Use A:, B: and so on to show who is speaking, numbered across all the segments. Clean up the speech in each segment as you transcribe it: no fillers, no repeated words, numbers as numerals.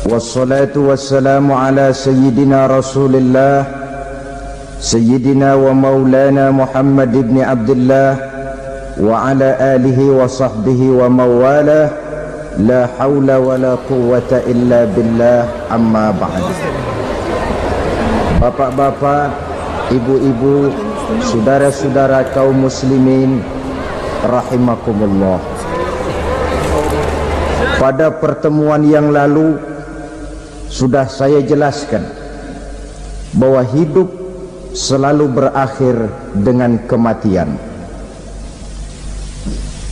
A: Wassalatu wassalamu ala sayyidina Rasulillah Sayyidina wa maulana Muhammad ibn Abdullah wa ala alihi wa sahbihi wa mawalah. La hawla wa la quwwata illa billah, amma ba'd. Bapak-bapak, ibu-ibu, saudara-saudara kaum muslimin rahimakumullah. Pada pertemuan yang lalu sudah saya jelaskan bahwa hidup selalu berakhir dengan kematian.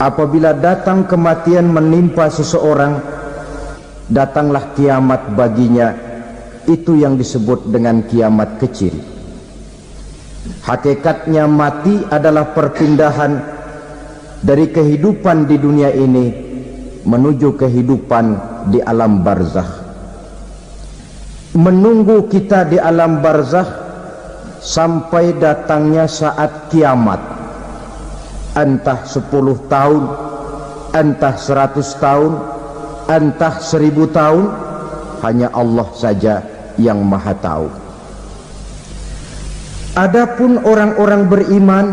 A: Apabila datang kematian menimpa seseorang, datanglah kiamat baginya. Itu yang disebut dengan kiamat kecil. Hakikatnya mati adalah perpindahan dari kehidupan di dunia ini menuju kehidupan di alam barzakh. Menunggu kita di alam barzakh sampai datangnya saat kiamat, entah 10 tahun, entah 100 tahun, entah 1000 tahun, hanya Allah saja yang maha tahu. Adapun orang-orang beriman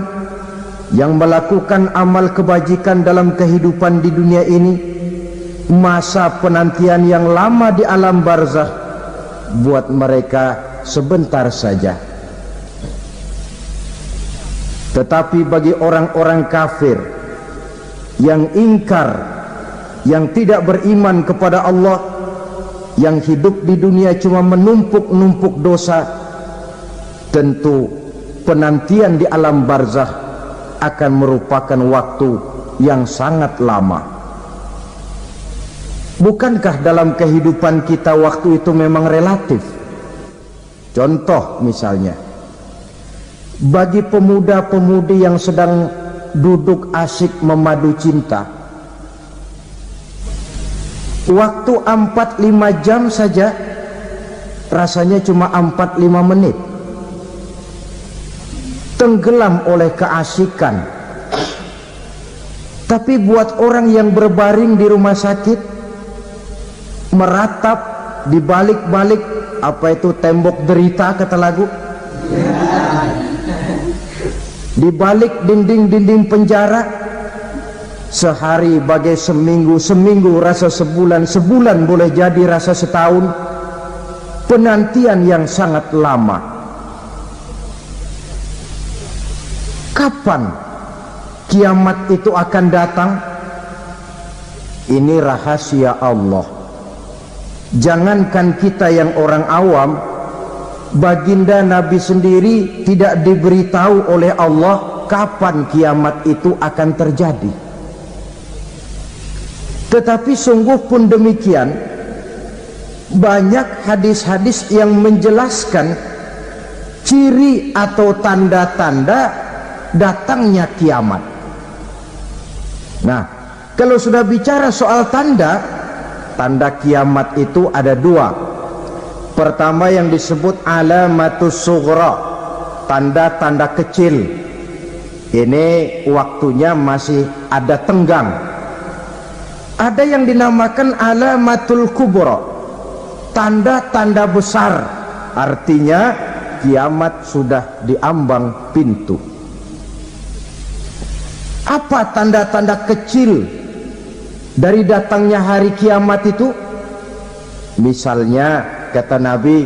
A: yang melakukan amal kebajikan dalam kehidupan di dunia ini, masa penantian yang lama di alam barzakh buat mereka sebentar saja. Tetapi bagi orang-orang kafir yang ingkar, yang tidak beriman kepada Allah, yang hidup di dunia cuma menumpuk-numpuk dosa, tentu penantian di alam barzakh akan merupakan waktu yang sangat lama. Bukankah dalam kehidupan kita waktu itu memang relatif? Contoh misalnya, bagi pemuda-pemudi yang sedang duduk asyik memadu cinta, waktu 4-5 jam saja rasanya cuma 4-5 menit, tenggelam oleh keasikan. Tapi buat orang yang berbaring di rumah sakit, meratap di balik-balik apa itu tembok derita kata lagu, di balik dinding-dinding penjara, sehari bagai seminggu, seminggu rasa sebulan, sebulan boleh jadi rasa setahun. Penantian yang sangat lama. Kapan kiamat itu akan datang? Ini rahasia Allah. Jangankan kita yang orang awam, baginda Nabi sendiri tidak diberitahu oleh Allah kapan kiamat itu akan terjadi. Tetapi sungguh pun demikian, banyak hadis-hadis yang menjelaskan ciri atau tanda-tanda datangnya kiamat. Nah, kalau sudah bicara soal tanda kiamat itu ada 2. Pertama yang disebut alamatus sughra, tanda-tanda kecil. Ini waktunya masih ada tenggang. Ada yang dinamakan alamatul kubra, tanda-tanda besar, artinya kiamat sudah diambang pintu. Apa tanda-tanda kecil dari datangnya hari kiamat itu? Misalnya kata Nabi,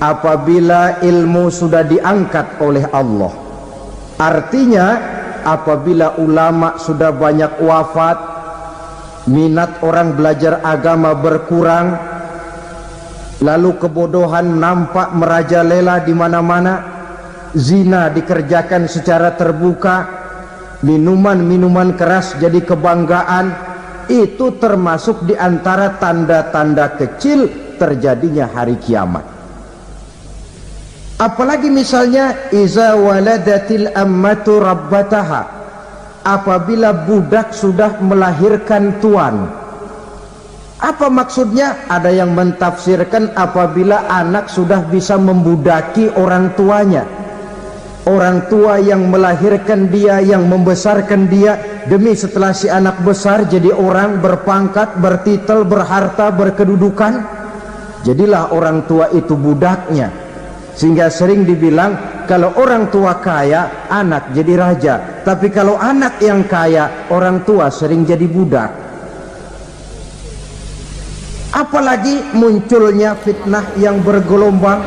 A: apabila ilmu sudah diangkat oleh Allah, artinya apabila ulama sudah banyak wafat, minat orang belajar agama berkurang, lalu kebodohan nampak merajalela di mana-mana, zina dikerjakan secara terbuka, minuman-minuman keras jadi kebanggaan. Itu termasuk di antara tanda-tanda kecil terjadinya hari kiamat. Apalagi misalnya iza waladatil ammatu rabbataha, apabila budak sudah melahirkan tuan. Apa maksudnya? Ada yang mentafsirkan apabila anak sudah bisa membudaki orang tuanya. Orang tua yang melahirkan dia, yang membesarkan dia, demi setelah si anak besar jadi orang berpangkat, bertitel, berharta, berkedudukan, jadilah orang tua itu budaknya. Sehingga sering dibilang kalau orang tua kaya, anak jadi raja. Tapi kalau anak yang kaya, orang tua sering jadi budak. Apalagi munculnya fitnah yang bergelombang,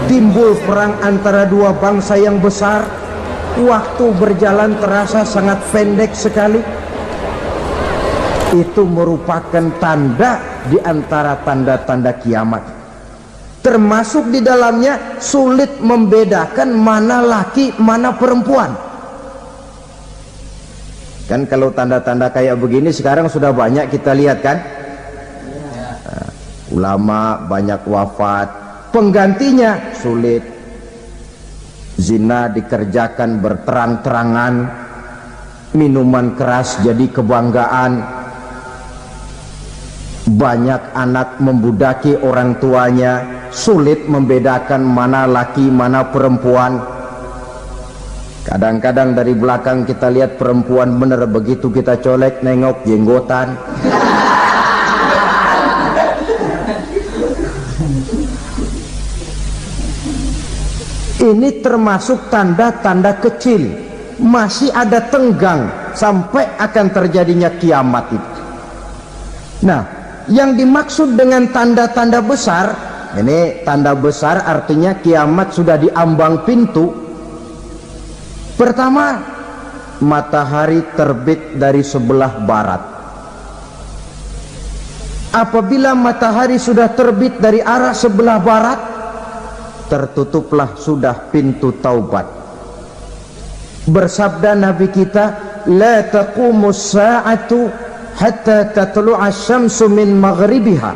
A: timbul perang antara dua bangsa yang besar. Waktu berjalan terasa sangat pendek sekali. Itu merupakan tanda di antara tanda-tanda kiamat. Termasuk di dalamnya sulit membedakan mana laki, mana perempuan. Kan kalau tanda-tanda kayak begini sekarang sudah banyak kita lihat kan. Ulama banyak wafat, penggantinya sulit. Zina dikerjakan berterang-terangan, minuman keras jadi kebanggaan, banyak anak membudaki orang tuanya, sulit membedakan mana laki mana perempuan. Kadang-kadang dari belakang kita lihat perempuan bener, begitu kita colek nengok jenggotan. Ini termasuk tanda-tanda kecil, masih ada tenggang sampai akan terjadinya kiamat itu. Nah, yang dimaksud dengan tanda-tanda besar, ini tanda besar artinya kiamat sudah di ambang pintu. Pertama, matahari terbit dari sebelah barat. Apabila matahari sudah terbit dari arah sebelah barat, tertutuplah sudah pintu taubat. Bersabda Nabi kita, la taqumus sa'atu hatta tatlu'a syamsu min maghribiha.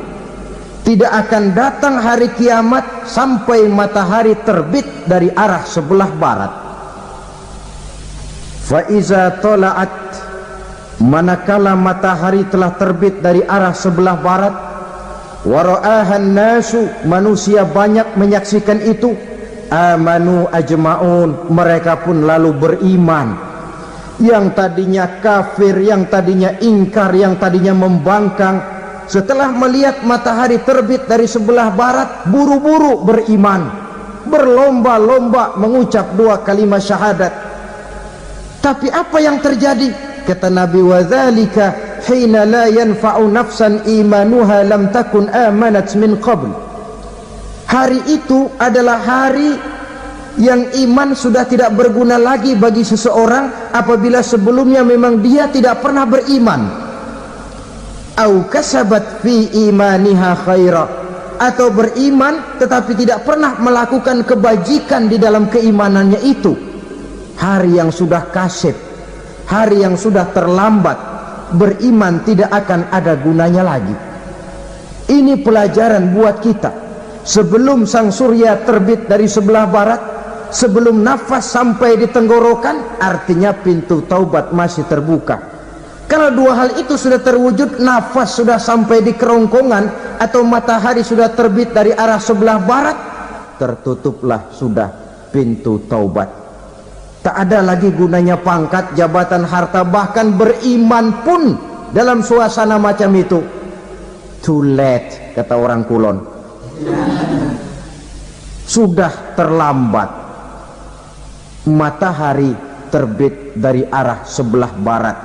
A: Tidak akan datang hari kiamat sampai matahari terbit dari arah sebelah barat. Fa iza tala'at, manakala matahari telah terbit dari arah sebelah barat, wara'ahan nasu, manusia banyak menyaksikan itu, amanu ajma'un, mereka pun lalu beriman. Yang tadinya kafir, yang tadinya ingkar, yang tadinya membangkang, setelah melihat matahari terbit dari sebelah barat, buru-buru beriman, berlomba-lomba mengucap dua kalimat syahadat. Tapi apa yang terjadi? Kata Nabi, wadzalika hina la yanfa'u nafsan imanuha lam takun amanat min qabl. Hari itu adalah hari yang iman sudah tidak berguna lagi bagi seseorang apabila sebelumnya memang dia tidak pernah beriman. Au kasabat fi imaniha khaira, atau beriman tetapi tidak pernah melakukan kebajikan di dalam keimanannya itu. Hari yang sudah kasib, hari yang sudah terlambat, beriman tidak akan ada gunanya lagi. Ini pelajaran buat kita. Sebelum sang surya terbit dari sebelah barat, sebelum nafas sampai di tenggorokan, artinya pintu taubat masih terbuka. Kalau dua hal itu sudah terwujud, nafas sudah sampai di kerongkongan atau matahari sudah terbit dari arah sebelah barat, tertutuplah sudah pintu taubat. Tak ada lagi gunanya pangkat, jabatan, harta, bahkan beriman pun dalam suasana macam itu. Too late, kata orang Kulon. Sudah terlambat. Matahari terbit dari arah sebelah barat.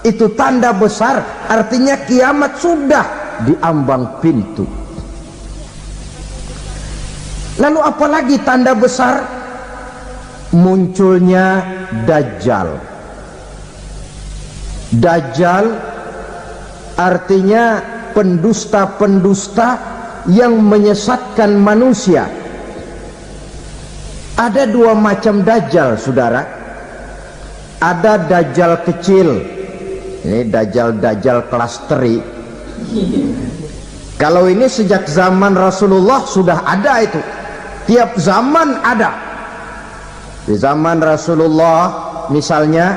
A: Itu tanda besar, artinya kiamat sudah di ambang pintu. Lalu apalagi tanda besar? Munculnya Dajjal. Dajjal artinya pendusta-pendusta yang menyesatkan manusia. Ada dua macam Dajjal, saudara. Ada Dajjal kecil, ini Dajjal kelas teri. Kalau ini sejak zaman Rasulullah sudah ada itu. Tiap zaman ada. Di zaman Rasulullah misalnya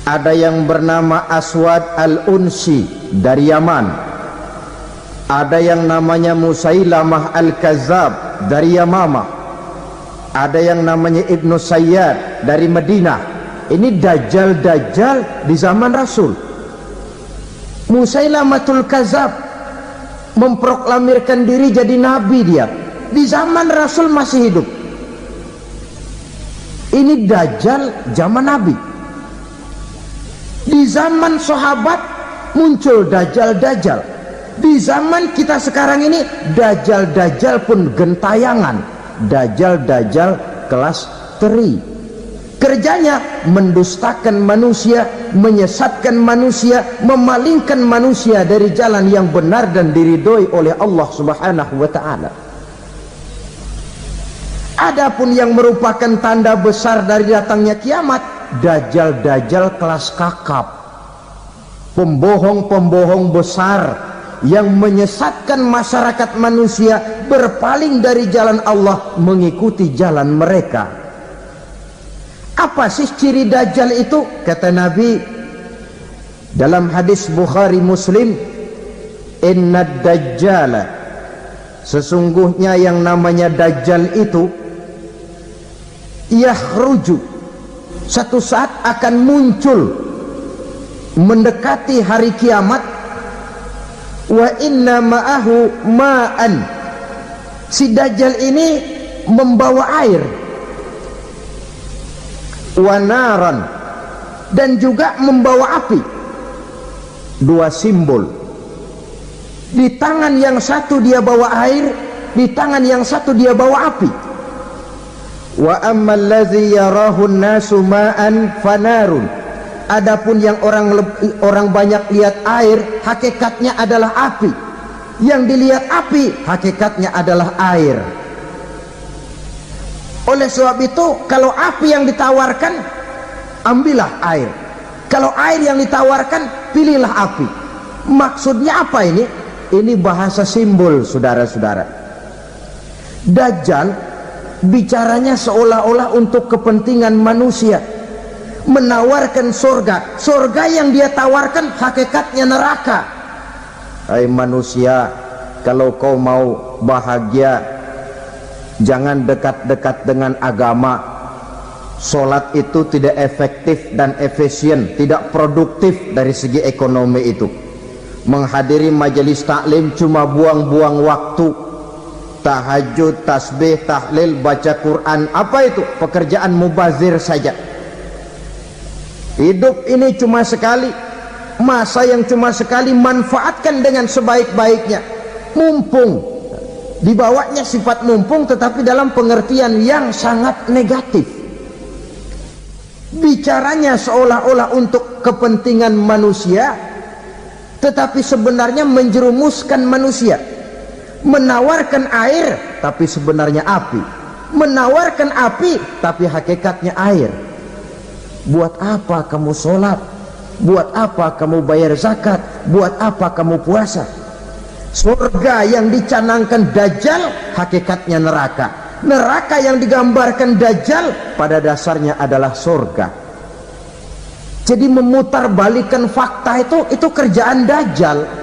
A: ada yang bernama Aswad al-Unsi dari Yaman, ada yang namanya Musailamah al-Kazzab dari Yamamah, ada yang namanya Ibnu Sayyad dari Madinah. Ini Dajjal di zaman Rasul. Musailamatul Kazzab memproklamirkan diri jadi nabi dia di zaman Rasul masih hidup. Ini Dajjal zaman Nabi. Di zaman sahabat muncul Dajjal-Dajjal. Di zaman kita sekarang ini Dajjal-Dajjal pun gentayangan. Dajjal-Dajjal kelas teri. Kerjanya mendustakan manusia, menyesatkan manusia, memalingkan manusia dari jalan yang benar dan diridhoi oleh Allah Subhanahu wa ta'ala. Adapun yang merupakan tanda besar dari datangnya kiamat, Dajjal-Dajjal kelas kakap, pembohong-pembohong besar yang menyesatkan masyarakat manusia berpaling dari jalan Allah mengikuti jalan mereka. Apa sih ciri Dajjal itu? Kata Nabi dalam hadis Bukhari Muslim, "Inna Dajjala", sesungguhnya yang namanya Dajjal itu yakhruju, satu saat akan muncul mendekati hari kiamat, wa inna ma'ahu ma'an, si Dajjal ini membawa air, wa naran, dan juga membawa api. Dua simbol, di tangan yang satu dia bawa air, di tangan yang satu dia bawa api. Wa ammal ladzi yarahu an-nasu ma'an fanarun, adapun yang orang banyak lihat air, hakikatnya adalah api. Yang dilihat api, hakikatnya adalah air. Oleh sebab itu, kalau api yang ditawarkan, ambillah air. Kalau air yang ditawarkan, pilihlah api. Maksudnya apa ini? Ini bahasa simbol, saudara-saudara. Dajjal bicaranya seolah-olah untuk kepentingan manusia, menawarkan surga. Surga yang dia tawarkan hakikatnya neraka. Hai manusia, kalau kau mau bahagia, jangan dekat-dekat dengan agama. Solat itu tidak efektif dan efisien, tidak produktif dari segi ekonomi itu. Menghadiri majelis taklim cuma buang-buang waktu. Tahajud, tasbih, tahlil, baca Quran, apa itu? Pekerjaan mubazir saja. Hidup ini cuma sekali, masa yang cuma sekali, manfaatkan dengan sebaik-baiknya. Mumpung, dibawanya sifat mumpung tetapi dalam pengertian yang sangat negatif. Bicaranya seolah-olah untuk kepentingan manusia, tetapi sebenarnya menjerumuskan manusia. Menawarkan air tapi sebenarnya api, menawarkan api tapi hakikatnya air. Buat apa kamu sholat? Buat apa kamu bayar zakat? Buat apa kamu puasa? Surga yang dicanangkan Dajjal hakikatnya neraka. Neraka yang digambarkan Dajjal pada dasarnya adalah surga. Jadi memutarbalikkan fakta itu kerjaan Dajjal.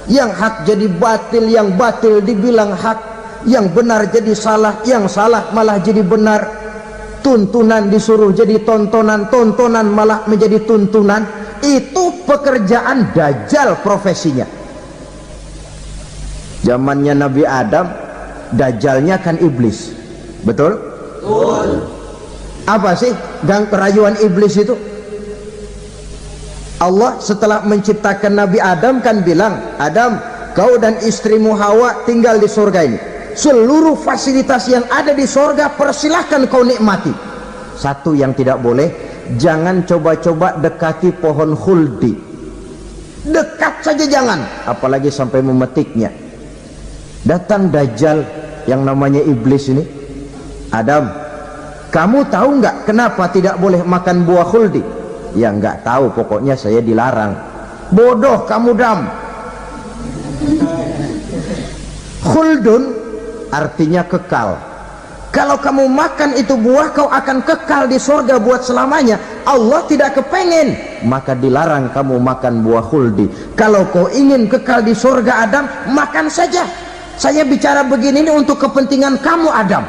A: Yang hak jadi batil, yang batil dibilang hak, yang benar jadi salah, yang salah malah jadi benar. Tuntunan disuruh jadi tontonan, tontonan malah menjadi tuntunan. Itu pekerjaan Dajjal profesinya. Zamannya Nabi Adam, Dajjalnya kan iblis. Betul? Betul. Apa sih gang kerayuan iblis itu? Allah setelah menciptakan Nabi Adam kan bilang, Adam, kau dan istrimu Hawa tinggal di surga ini. Seluruh fasilitas yang ada di surga persilahkan kau nikmati. Satu yang tidak boleh, jangan coba-coba dekati pohon khuldi. Dekat saja jangan, apalagi sampai memetiknya. Datang Dajjal yang namanya iblis ini. Adam, kamu tahu nggak kenapa tidak boleh makan buah khuldi? Ya nggak tahu, pokoknya saya dilarang. Bodoh kamu Dam. Khuldun artinya kekal. Kalau kamu makan itu buah, kau akan kekal di surga buat selamanya. Allah tidak kepengen, maka dilarang kamu makan buah khuldi. Kalau kau ingin kekal di surga Adam, makan saja. Saya bicara begini ini untuk kepentingan kamu Adam.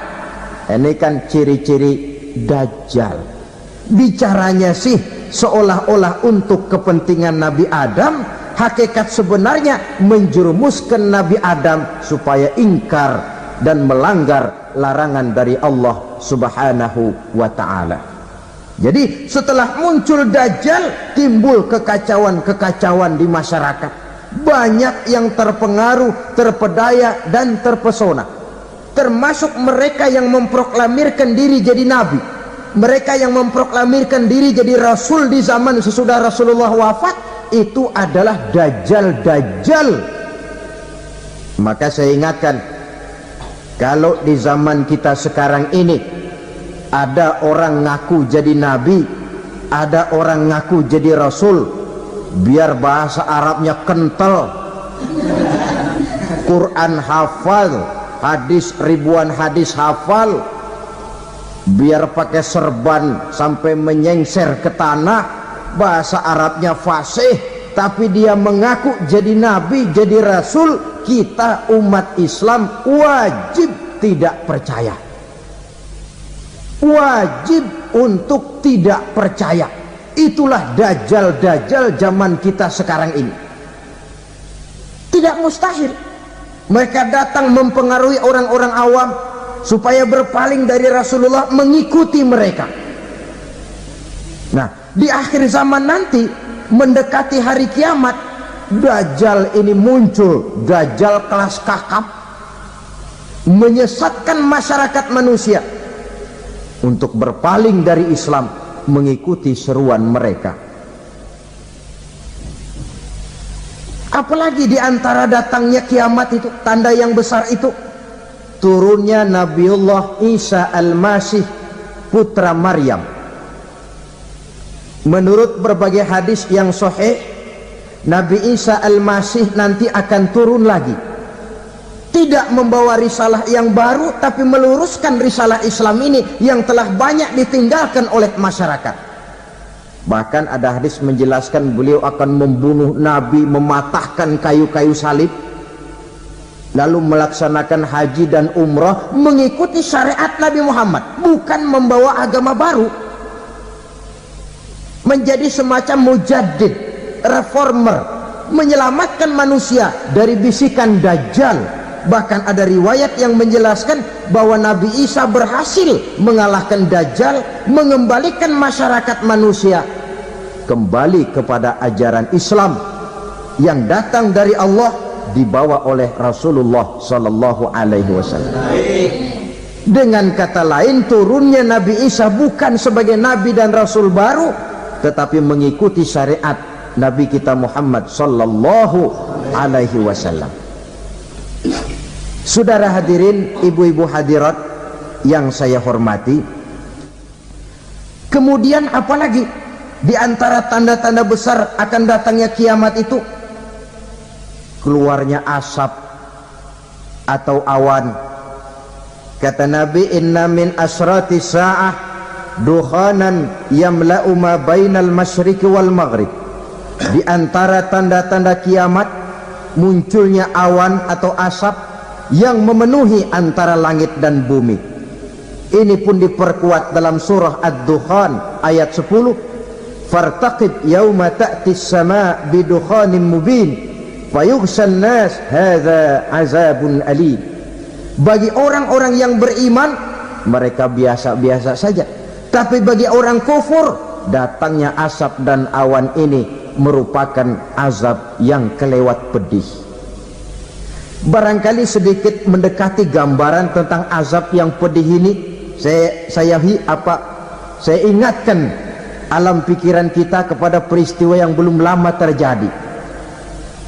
A: Ini kan ciri-ciri Dajjal. Bicaranya sih seolah-olah untuk kepentingan Nabi Adam, hakikat sebenarnya menjerumuskan Nabi Adam supaya ingkar dan melanggar larangan dari Allah Subhanahu wa ta'ala. Jadi setelah muncul Dajjal, timbul kekacauan-kekacauan di masyarakat. Banyak yang terpengaruh, terpedaya dan terpesona, termasuk mereka yang memproklamirkan diri jadi nabi, mereka yang memproklamirkan diri jadi rasul di zaman sesudah Rasulullah wafat. Itu adalah Dajjal. Maka saya ingatkan, kalau di zaman kita sekarang ini ada orang ngaku jadi nabi, ada orang ngaku jadi rasul, biar bahasa Arabnya kental, Quran hafal, hadis ribuan hadis hafal, biar pakai serban sampai menyengser ke tanah, bahasa Arabnya fasih, tapi dia mengaku jadi nabi, jadi rasul, kita umat Islam wajib tidak percaya, wajib untuk tidak percaya. Itulah Dajjal zaman kita sekarang ini. Tidak mustahil mereka datang mempengaruhi orang-orang awam supaya berpaling dari Rasulullah, mengikuti mereka. Nah, di akhir zaman nanti, mendekati hari kiamat, Dajjal ini muncul, Dajjal kelas kakap, menyesatkan masyarakat manusia untuk berpaling dari Islam, mengikuti seruan mereka. Apalagi di antara datangnya kiamat itu, tanda yang besar itu, turunnya Nabiullah Isa Al-Masih, putra Maryam. Menurut berbagai hadis yang sahih, Nabi Isa Al-Masih nanti akan turun lagi, tidak membawa risalah yang baru, tapi meluruskan risalah Islam ini yang telah banyak ditinggalkan oleh masyarakat. Bahkan ada hadis menjelaskan beliau akan membunuh Nabi, mematahkan kayu-kayu salib, lalu melaksanakan haji dan umrah mengikuti syariat Nabi Muhammad, bukan membawa agama baru, menjadi semacam mujaddid, reformer, menyelamatkan manusia dari bisikan Dajjal. Bahkan ada riwayat yang menjelaskan bahwa Nabi Isa berhasil mengalahkan Dajjal, mengembalikan masyarakat manusia kembali kepada ajaran Islam yang datang dari Allah, dibawa oleh Rasulullah sallallahu alaihi wasallam. Dengan kata lain, turunnya Nabi Isa bukan sebagai nabi dan rasul baru, tetapi mengikuti syariat Nabi kita Muhammad sallallahu alaihi wasallam. Saudara hadirin, ibu-ibu hadirat yang saya hormati, kemudian apalagi di antara tanda-tanda besar akan datangnya kiamat itu? Keluarnya asap atau awan. Kata Nabi, inna min asrati sa'ah dukhanan yamla'u ma bainal masyriqi wal maghrib. Di antara tanda-tanda kiamat, munculnya awan atau asap yang memenuhi antara langit dan bumi. Ini pun diperkuat dalam surah Ad-Dukhan ayat 10, fartaqib yauma ta'tis sama' bidukhanin mubin fayughshan nas hadza azabun alim. Bagi orang-orang yang beriman, mereka biasa-biasa saja, tapi bagi orang kufur, datangnya asap dan awan ini merupakan azab yang kelewat pedih. Barangkali sedikit mendekati gambaran tentang azab yang pedih ini, saya ingatkan alam pikiran kita kepada peristiwa yang belum lama terjadi.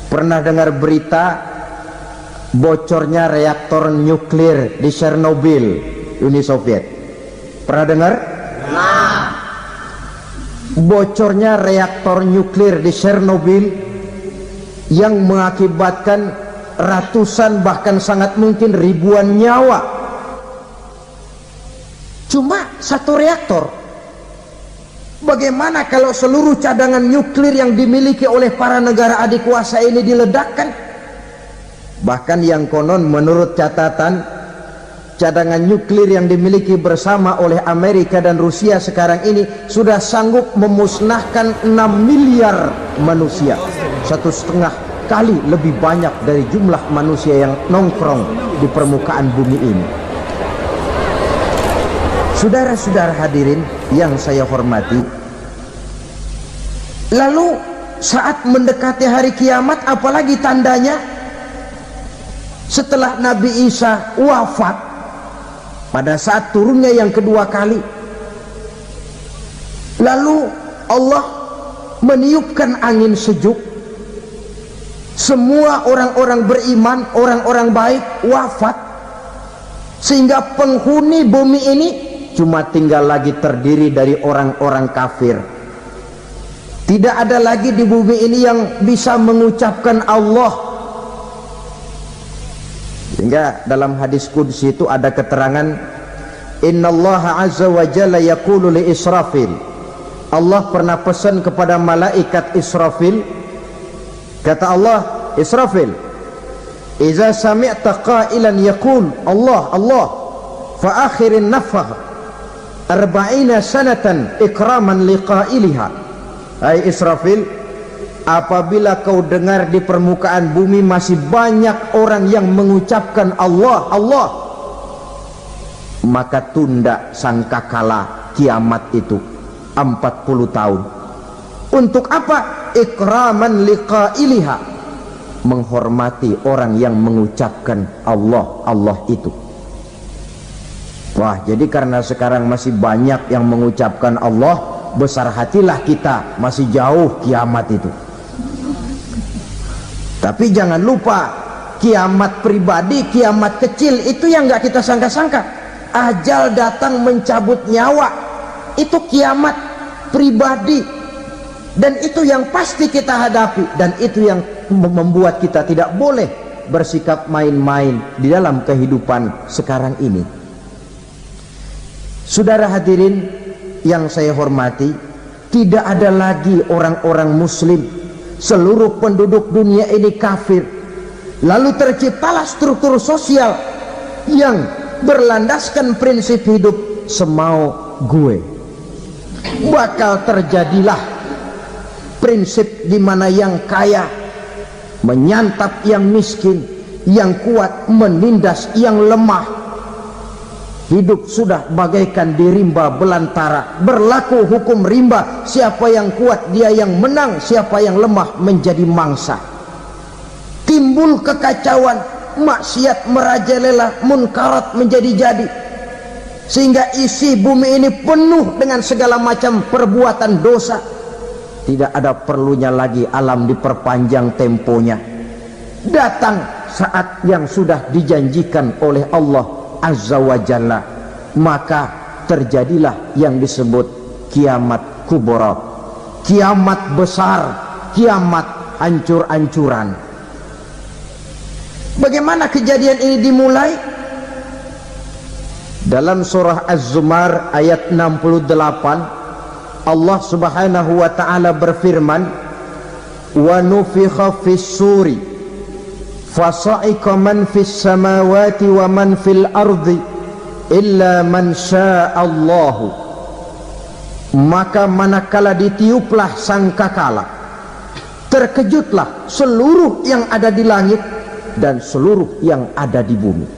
A: Pernah dengar berita bocornya reaktor nuklir di Chernobyl, Uni Soviet? Pernah dengar? Nah. Bocornya reaktor nuklir di Chernobyl yang mengakibatkan ratusan, bahkan sangat mungkin ribuan nyawa. Cuma satu reaktor. Bagaimana kalau seluruh cadangan nuklir yang dimiliki oleh para negara adik kuasa ini diledakkan? Bahkan yang konon menurut catatan, cadangan nuklir yang dimiliki bersama oleh Amerika dan Rusia sekarang ini sudah sanggup memusnahkan 6 miliar manusia. 1,5 kali lebih banyak dari jumlah manusia yang nongkrong di permukaan bumi ini. Saudara-saudara hadirin yang saya hormati, lalu saat mendekati hari kiamat, apalagi tandanya setelah Nabi Isa wafat, pada saat turunnya yang kedua kali, lalu Allah meniupkan angin sejuk, semua orang-orang beriman, orang-orang baik wafat, sehingga penghuni bumi ini cuma tinggal lagi terdiri dari orang-orang kafir. Tidak ada lagi di bumi ini yang bisa mengucapkan Allah. Sehingga dalam hadis qudsi itu ada keterangan, innallaha azza wa jalla yaqulu li Israfil, Allah pernah pesan kepada malaikat Israfil, kata Allah, Israfil, iza sami'ta qailan yaqul Allah Allah fa akhirin nafakh 40 sanatan ikraman liqailiha. Hai Israfil, apabila kau dengar di permukaan bumi masih banyak orang yang mengucapkan Allah Allah, maka tunda sangkakala kiamat itu 40 tahun. Untuk apa? Ikraman liqailiha, menghormati orang yang mengucapkan Allah Allah itu. Wah, jadi karena sekarang masih banyak yang mengucapkan Allah, besar hatilah kita, masih jauh kiamat itu. Tapi jangan lupa, kiamat pribadi, kiamat kecil itu yang nggak kita sangka-sangka. Ajal datang mencabut nyawa, itu kiamat pribadi, dan itu yang pasti kita hadapi, dan itu yang membuat kita tidak boleh bersikap main-main di dalam kehidupan sekarang ini. Saudara hadirin yang saya hormati, tidak ada lagi orang-orang muslim, seluruh penduduk dunia ini kafir. Lalu terciptalah struktur sosial yang berlandaskan prinsip hidup semau gue. Bakal terjadilah prinsip di mana yang kaya menyantap yang miskin, yang kuat menindas yang lemah. Hidup sudah bagaikan di rimba belantara, berlaku hukum rimba, siapa yang kuat dia yang menang, siapa yang lemah menjadi mangsa. Timbul kekacauan, maksiat merajalela, munkarat menjadi-jadi, sehingga isi bumi ini penuh dengan segala macam perbuatan dosa. Tidak ada perlunya lagi alam diperpanjang temponya. Datang saat yang sudah dijanjikan oleh Allah Azza wa Jalla, maka terjadilah yang disebut kiamat kubra, kiamat besar, kiamat hancur-hancuran. Bagaimana kejadian ini dimulai? Dalam surah Az-Zumar ayat 68, Allah Subhanahu wa taala berfirman, wa nufikha fis-suri fasa'iqa man fis samawati wa man fil ardi illa man sya'allahu. Maka manakala ditiuplah sangkakala, terkejutlah seluruh yang ada di langit dan seluruh yang ada di bumi.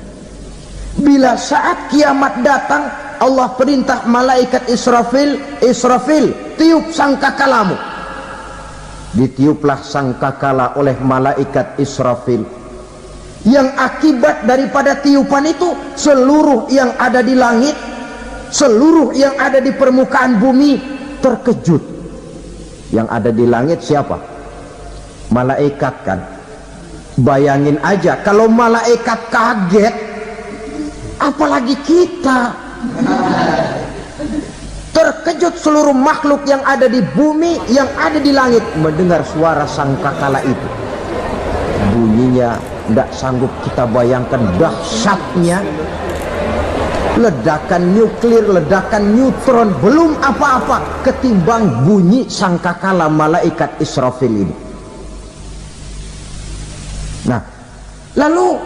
A: Bila saat kiamat datang, Allah perintah malaikat Israfil, Israfil, tiup sangkakalamu. Ditiuplah sangkakala oleh malaikat Israfil. Yang akibat daripada tiupan itu, seluruh yang ada di langit, seluruh yang ada di permukaan bumi terkejut. Yang ada di langit siapa? Malaikat kan. Bayangin aja kalau malaikat kaget, apalagi kita. Terkejut seluruh makhluk yang ada di bumi, yang ada di langit mendengar suara sangkakala itu. Bunyinya tidak sanggup kita bayangkan dahsyatnya. Ledakan nuklir, ledakan neutron, belum apa-apa ketimbang bunyi sangkakala malaikat Israfil ini. Nah, lalu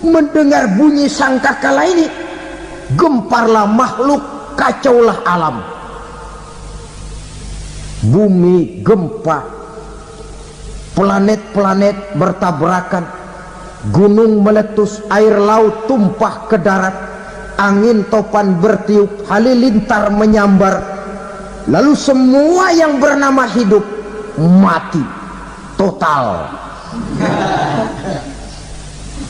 A: mendengar bunyi sangkakala ini, gemparlah makhluk, kacaulah alam. Bumi gempa, planet-planet bertabrakan, gunung meletus, air laut tumpah ke darat, angin topan bertiup, halilintar menyambar, lalu semua yang bernama hidup mati total.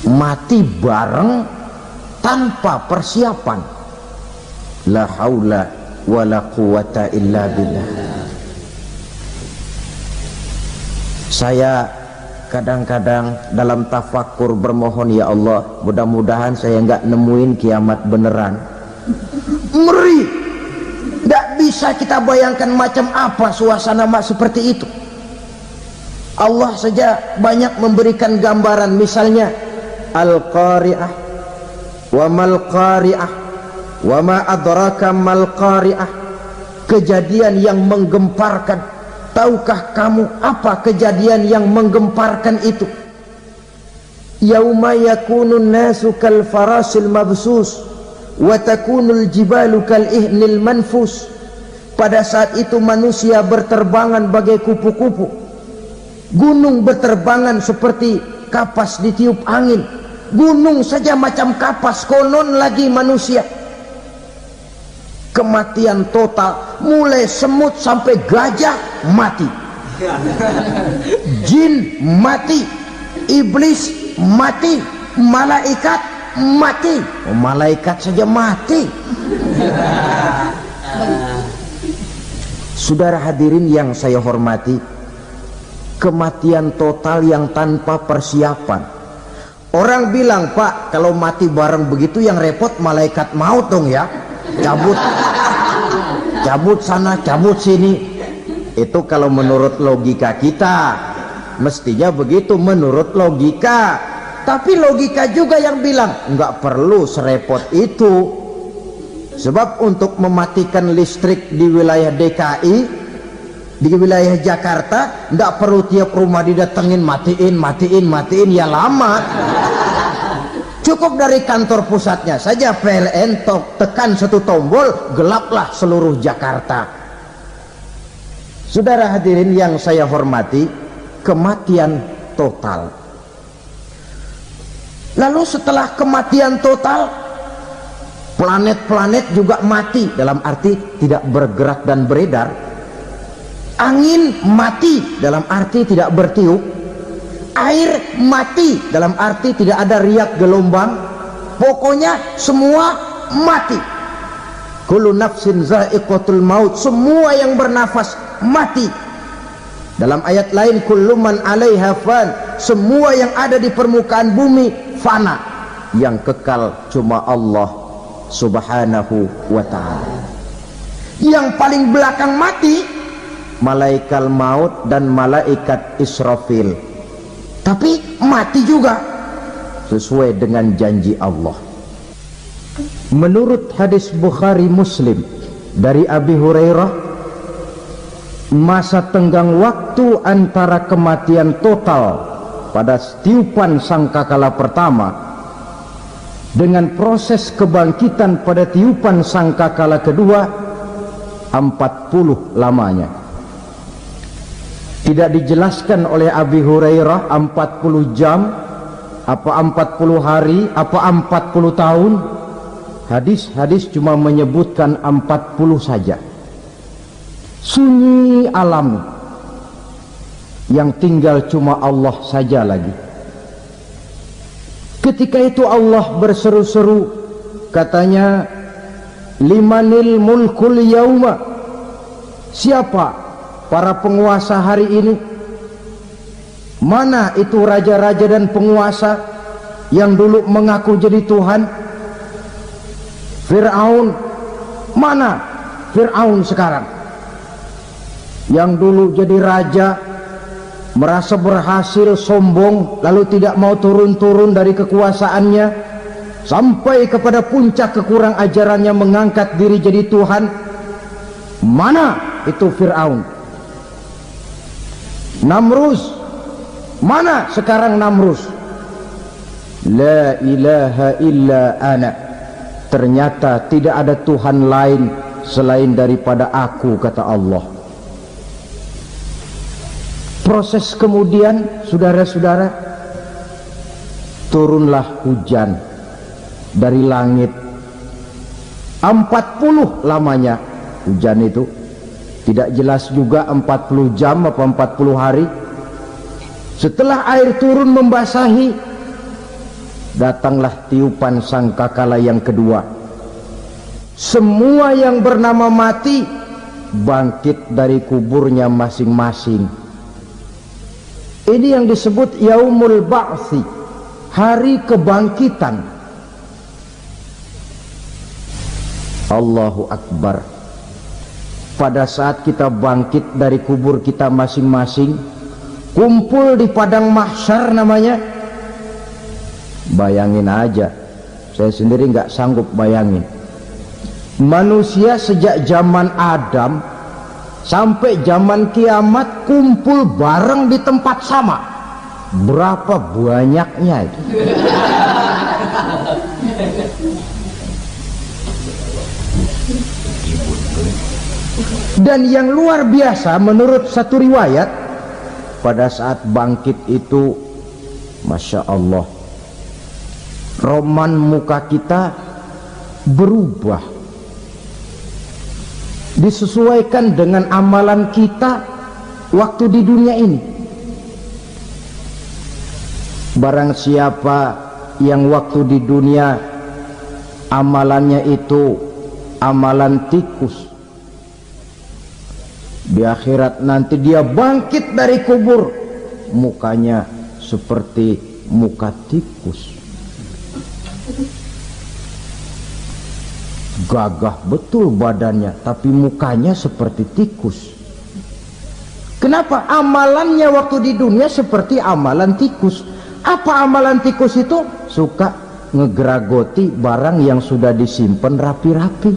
A: Mati bareng tanpa persiapan. La haula wala quwata illa billah. Saya kadang-kadang dalam tafakur bermohon, ya Allah, mudah-mudahan saya nggak nemuin kiamat beneran. Ngeri, nggak bisa kita bayangkan macam apa suasana seperti itu. Allah saja banyak memberikan gambaran, misalnya Al-Qari'ah, wa mal qari'ah, wa ma adraka mal qari'ah. Kejadian yang menggemparkan. Tahukah kamu apa kejadian yang menggemparkan itu? Yauma yakunun nasu kal farasil mabsus wa takunul jibalu kal ihnil manfus. Pada saat itu manusia berterbangan bagai kupu-kupu, gunung berterbangan seperti kapas ditiup angin. Gunung saja macam kapas, konon lagi manusia. Kematian total, mulai semut sampai gajah mati, jin mati, iblis mati, malaikat mati. Malaikat saja mati. Saudara hadirin yang saya hormati, kematian total yang tanpa persiapan. Orang bilang, Pak, kalau mati bareng begitu yang repot malaikat maut dong ya, cabut sana, cabut sini. Itu kalau menurut logika kita, mestinya begitu menurut logika. Tapi logika juga yang bilang nggak perlu serepot itu. Sebab untuk mematikan listrik di wilayah DKI, di wilayah Jakarta, nggak perlu tiap rumah didatengin matiin, ya lama. Cukup dari kantor pusatnya saja PLN, tekan satu tombol, gelaplah seluruh Jakarta. Saudara hadirin yang saya hormati, kematian total. Lalu setelah kematian total, planet-planet juga mati, dalam arti tidak bergerak dan beredar. Angin mati, dalam arti tidak bertiup. Air mati, dalam arti tidak ada riak gelombang. Pokoknya semua mati. Kullu nafsin za'iqatul maut, semua yang bernafas mati. Dalam ayat lain, kullu man 'alaiha fan, semua yang ada di permukaan bumi fana. Yang kekal cuma Allah Subhanahu wa ta'ala. Yang paling belakang mati malaikat maut dan malaikat Israfil. Tapi mati juga sesuai dengan janji Allah. Menurut hadis Bukhari Muslim dari Abi Hurairah, masa tenggang waktu antara kematian total pada tiupan sangkakala pertama dengan proses kebangkitan pada tiupan sangkakala kedua 40 lamanya. Tidak dijelaskan oleh Abi Hurairah 40 jam, apa 40 hari, apa 40 tahun. Hadis-hadis cuma menyebutkan 40 saja. Sunyi alam, yang tinggal cuma Allah saja lagi. Ketika itu Allah berseru-seru, katanya, limanil mulkul yauma, siapa para penguasa hari ini? Mana itu raja-raja dan penguasa yang dulu mengaku jadi Tuhan? Fir'aun, mana Fir'aun sekarang? Yang dulu jadi raja, merasa berhasil, sombong, lalu tidak mau turun-turun dari kekuasaannya, sampai kepada puncak kekurang ajarannya mengangkat diri jadi Tuhan. Mana itu Fir'aun? Namrus, mana sekarang Namrus? La ilaha illa ana, ternyata tidak ada Tuhan lain selain daripada aku, kata Allah. Proses kemudian, saudara-saudara, turunlah hujan dari langit. 40 lamanya hujan itu, tidak jelas juga 40 jam apa 40 hari. Setelah air turun membasahi, datanglah tiupan sangkakala yang kedua. Semua yang bernama mati bangkit dari kuburnya masing-masing. Ini yang disebut Yaumul Ba'thi, hari kebangkitan. Allahu Akbar. Pada saat kita bangkit dari kubur kita masing-masing, kumpul di padang mahsyar namanya. Bayangin aja, saya sendiri nggak sanggup bayangin. Manusia sejak zaman Adam sampai zaman kiamat kumpul bareng di tempat sama. Berapa banyaknya itu? Dan yang luar biasa menurut satu riwayat, pada saat bangkit itu, Masya Allah, roman muka kita berubah, disesuaikan dengan amalan kita waktu di dunia ini. Barang siapa yang waktu di dunia amalannya itu amalan tikus, di akhirat nanti dia bangkit dari kubur, mukanya seperti muka tikus. Gagah betul badannya, tapi mukanya seperti tikus. Kenapa? Amalannya waktu di dunia seperti amalan tikus. Apa amalan tikus itu? Suka ngegeragoti barang yang sudah disimpan rapi-rapi.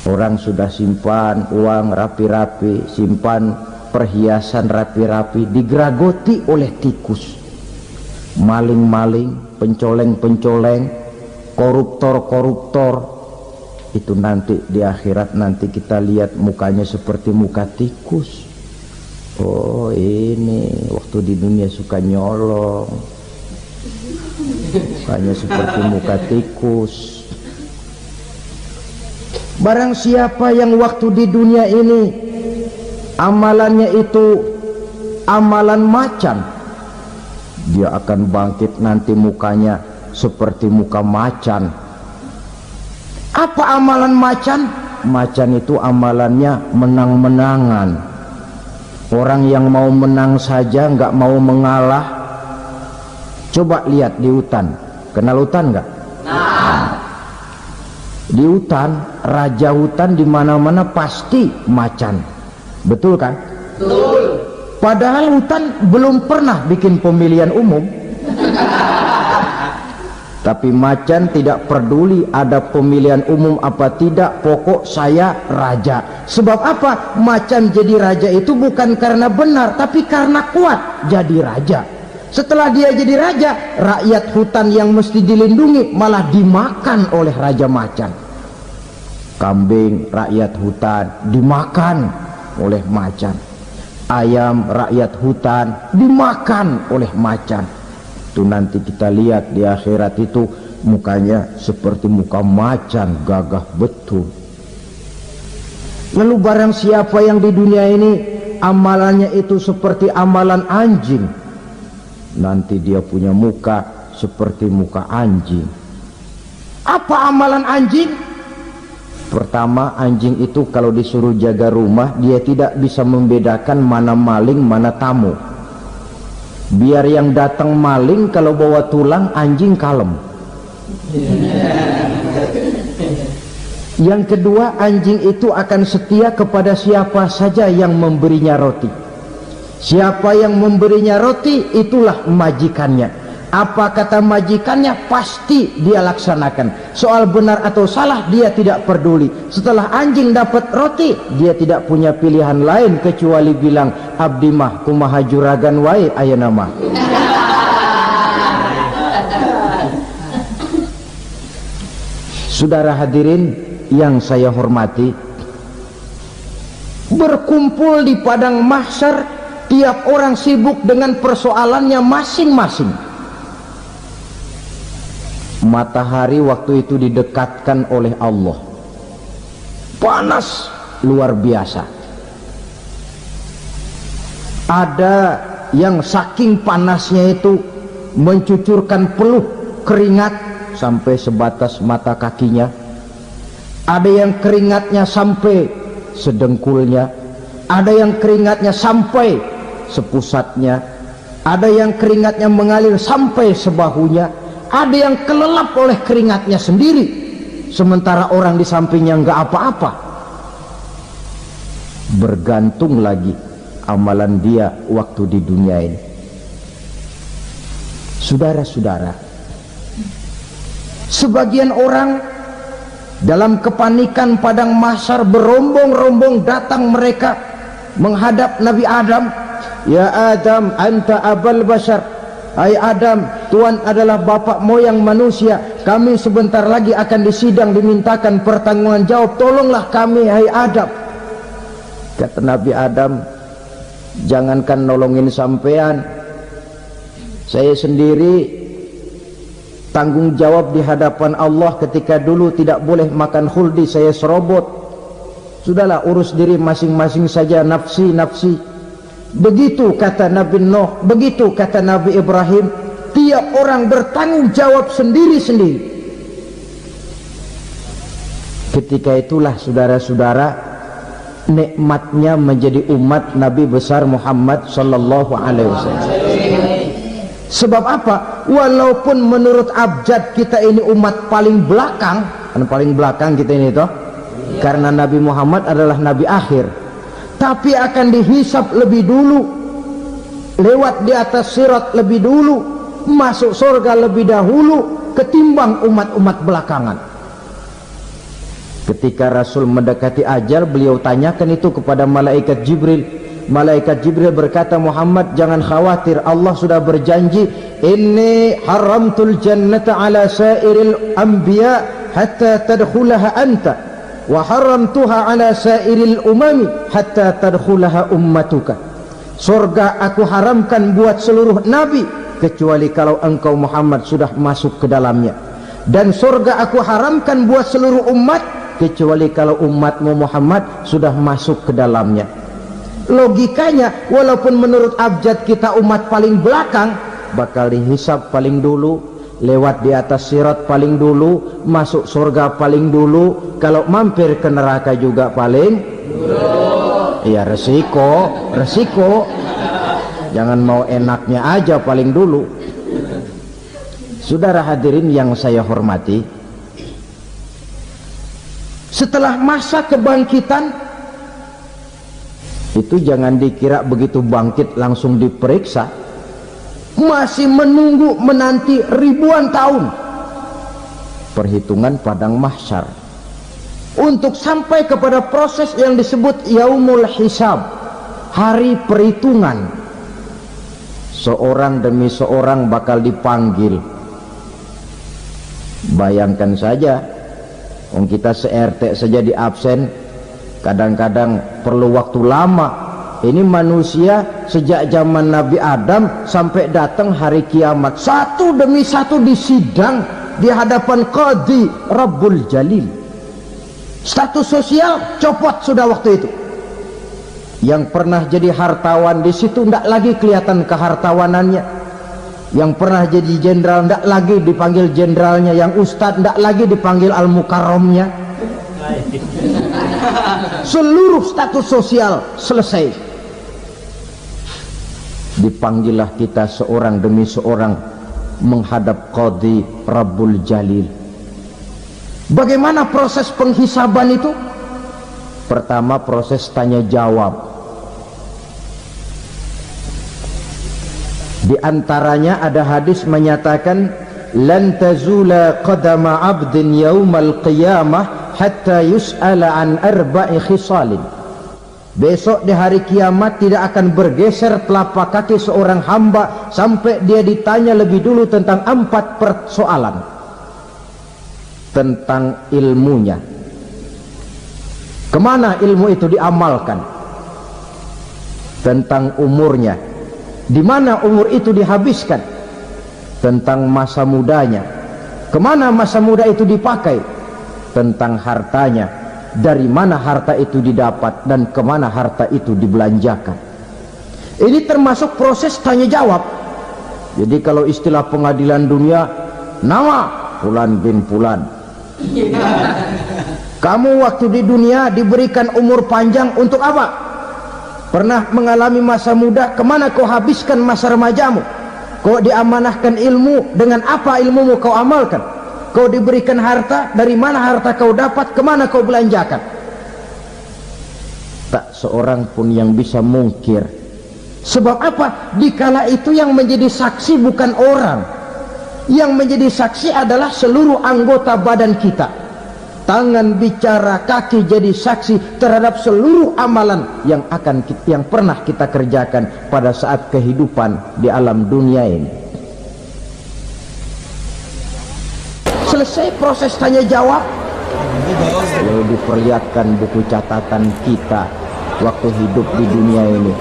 A: Orang sudah simpan uang rapi-rapi, simpan perhiasan rapi-rapi, digeragoti oleh tikus. Maling-maling, pencoleng-pencoleng, koruptor-koruptor, itu nanti di akhirat nanti kita lihat mukanya seperti muka tikus. Oh, ini waktu di dunia suka nyolong, mukanya seperti muka tikus. Barang siapa yang waktu di dunia ini amalannya itu amalan macan, dia akan bangkit nanti mukanya seperti muka macan. Apa amalan macan? Macan itu amalannya menang-menangan. Orang yang mau menang saja nggak mau mengalah. Coba lihat di hutan, kenal hutan nggak? Nah. Di hutan, raja hutan di mana-mana pasti macan, betul kan? Betul. Padahal hutan belum pernah bikin pemilihan umum. Tapi macan tidak peduli ada pemilihan umum apa tidak, pokok saya raja. Sebab apa? Macan jadi raja itu bukan karena benar, tapi karena kuat jadi raja. Setelah dia jadi raja, rakyat hutan yang mesti dilindungi malah dimakan oleh raja macan. Kambing rakyat hutan dimakan oleh macan. Ayam rakyat hutan dimakan oleh macan. Itu nanti kita lihat di akhirat itu mukanya seperti muka macan, gagah betul. Lalu barang siapa yang di dunia ini amalannya itu seperti amalan anjing, nanti dia punya muka seperti muka anjing. Apa amalan anjing? Pertama, anjing itu kalau disuruh jaga rumah, dia tidak bisa membedakan mana maling mana tamu. Biar yang datang maling kalau bawa tulang, anjing kalem. Yang kedua, anjing itu akan setia kepada siapa saja yang memberinya roti. Siapa yang memberinya roti, itulah majikannya. Apa kata majikannya, pasti dia laksanakan. Soal benar atau salah dia tidak peduli. Setelah anjing dapat roti, dia tidak punya pilihan lain kecuali bilang, abdi mah kumaha juragan wae ayeuna mah. Saudara hadirin yang saya hormati, berkumpul di padang mahsyar, tiap orang sibuk dengan persoalannya masing-masing. Matahari waktu itu didekatkan oleh Allah, panas luar biasa. Ada yang saking panasnya itu mencucurkan peluh keringat sampai sebatas mata kakinya. Ada yang keringatnya sampai sedengkulnya, ada yang keringatnya sampai sepusatnya, ada yang keringatnya mengalir sampai sebahunya, ada yang kelelap oleh keringatnya sendiri, sementara orang di sampingnya nggak apa-apa. Bergantung lagi amalan dia waktu di dunia ini. Saudara-saudara, sebagian orang dalam kepanikan padang mahsyar berombong-rombong datang mereka menghadap Nabi Adam. Ya Adam, anta abal bashar. Hai Adam, Tuhan adalah bapak moyang manusia. Kami sebentar lagi akan disidang, dimintakan pertanggungan jawab. Tolonglah kami, hai Adam. Kata Nabi Adam, jangankan nolongin sampean, saya sendiri tanggung jawab di hadapan Allah. Ketika dulu tidak boleh makan khuldi, saya serobot. Sudahlah, urus diri masing-masing saja, nafsi. Begitu kata Nabi Nuh, begitu kata Nabi Ibrahim. Tiap orang bertanggung jawab sendiri-sendiri. Ketika itulah saudara-saudara, nikmatnya menjadi umat Nabi besar Muhammad sallallahu alaihi wasallam. Sebab apa? Walaupun menurut abjad kita ini umat paling belakang, paling belakang kita ini toh, karena Nabi Muhammad adalah Nabi akhir, tapi akan dihisap lebih dulu, lewat di atas sirat lebih dulu, masuk surga lebih dahulu ketimbang umat-umat belakangan. Ketika Rasul mendekati ajal, beliau tanyakan itu kepada malaikat Jibril. Malaikat Jibril berkata, Muhammad jangan khawatir, Allah sudah berjanji, inni haramtul jannata ala sairil anbiya hatta tadkhulaha anta wa haramtuha ala sairil umami hatta tadkhulaha ummatuka. Surga aku haramkan buat seluruh nabi kecuali kalau engkau Muhammad sudah masuk ke dalamnya, dan surga aku haramkan buat seluruh umat kecuali kalau umatmu Muhammad sudah masuk ke dalamnya. Logikanya, walaupun menurut abjad kita umat paling belakang, bakal dihisap paling dulu, lewat di atas sirat paling dulu, masuk surga paling dulu, kalau mampir ke neraka juga paling dulu. Ya resiko. Jangan mau enaknya aja paling dulu. Saudara hadirin yang saya hormati, setelah masa kebangkitan itu jangan dikira begitu bangkit langsung diperiksa, masih menunggu menanti ribuan tahun perhitungan padang mahsyar untuk sampai kepada proses yang disebut yaumul hisab, hari perhitungan. Seorang demi seorang bakal dipanggil. Bayangkan saja, kita se-RT saja di absen, kadang-kadang perlu waktu lama. Ini manusia sejak zaman Nabi Adam sampai datang hari kiamat, satu demi satu disidang di hadapan Qadhi Rabbul Jalil. Status sosial copot sudah waktu itu. Yang pernah jadi hartawan di situ tidak lagi kelihatan kehartawanannya. Yang pernah jadi jenderal tidak lagi dipanggil jenderalnya, yang ustadz tidak lagi dipanggil al-mukarramnya. Seluruh status sosial selesai. Dipanggillah kita seorang demi seorang menghadap Qadhi Rabbul Jalil. Bagaimana proses penghisaban itu? Pertama, proses tanya jawab. Di antaranya ada hadis menyatakan, lan tazula qadama 'abdin yaumal qiyamah hatta yus'ala an arba'i khisalin. Besok di hari kiamat tidak akan bergeser telapak kaki seorang hamba sampai dia ditanya lebih dulu tentang 4 persoalan. Tentang ilmunya, kemana ilmu itu diamalkan, tentang umurnya, di mana umur itu dihabiskan, tentang masa mudanya, kemana masa muda itu dipakai, tentang hartanya, dari mana harta itu didapat dan kemana harta itu dibelanjakan. Ini termasuk proses tanya jawab. Jadi kalau istilah pengadilan dunia, nama Fulan bin Fulan. Kamu waktu di dunia diberikan umur panjang untuk apa? Pernah mengalami masa muda, kemana kau habiskan masa remajamu? Kau diamanahkan ilmu, dengan apa ilmumu kau amalkan? Kau diberikan harta, dari mana harta kau dapat, kemana kau belanjakan? Tak seorang pun yang bisa mungkir. Sebab apa? Dikala itu yang menjadi saksi bukan orang, yang menjadi saksi adalah seluruh anggota badan kita. Tangan bicara, kaki jadi saksi terhadap seluruh amalan yang pernah kita kerjakan pada saat kehidupan di alam dunia ini. Selesai proses tanya jawab, lalu diperlihatkan buku catatan kita waktu hidup di dunia ini.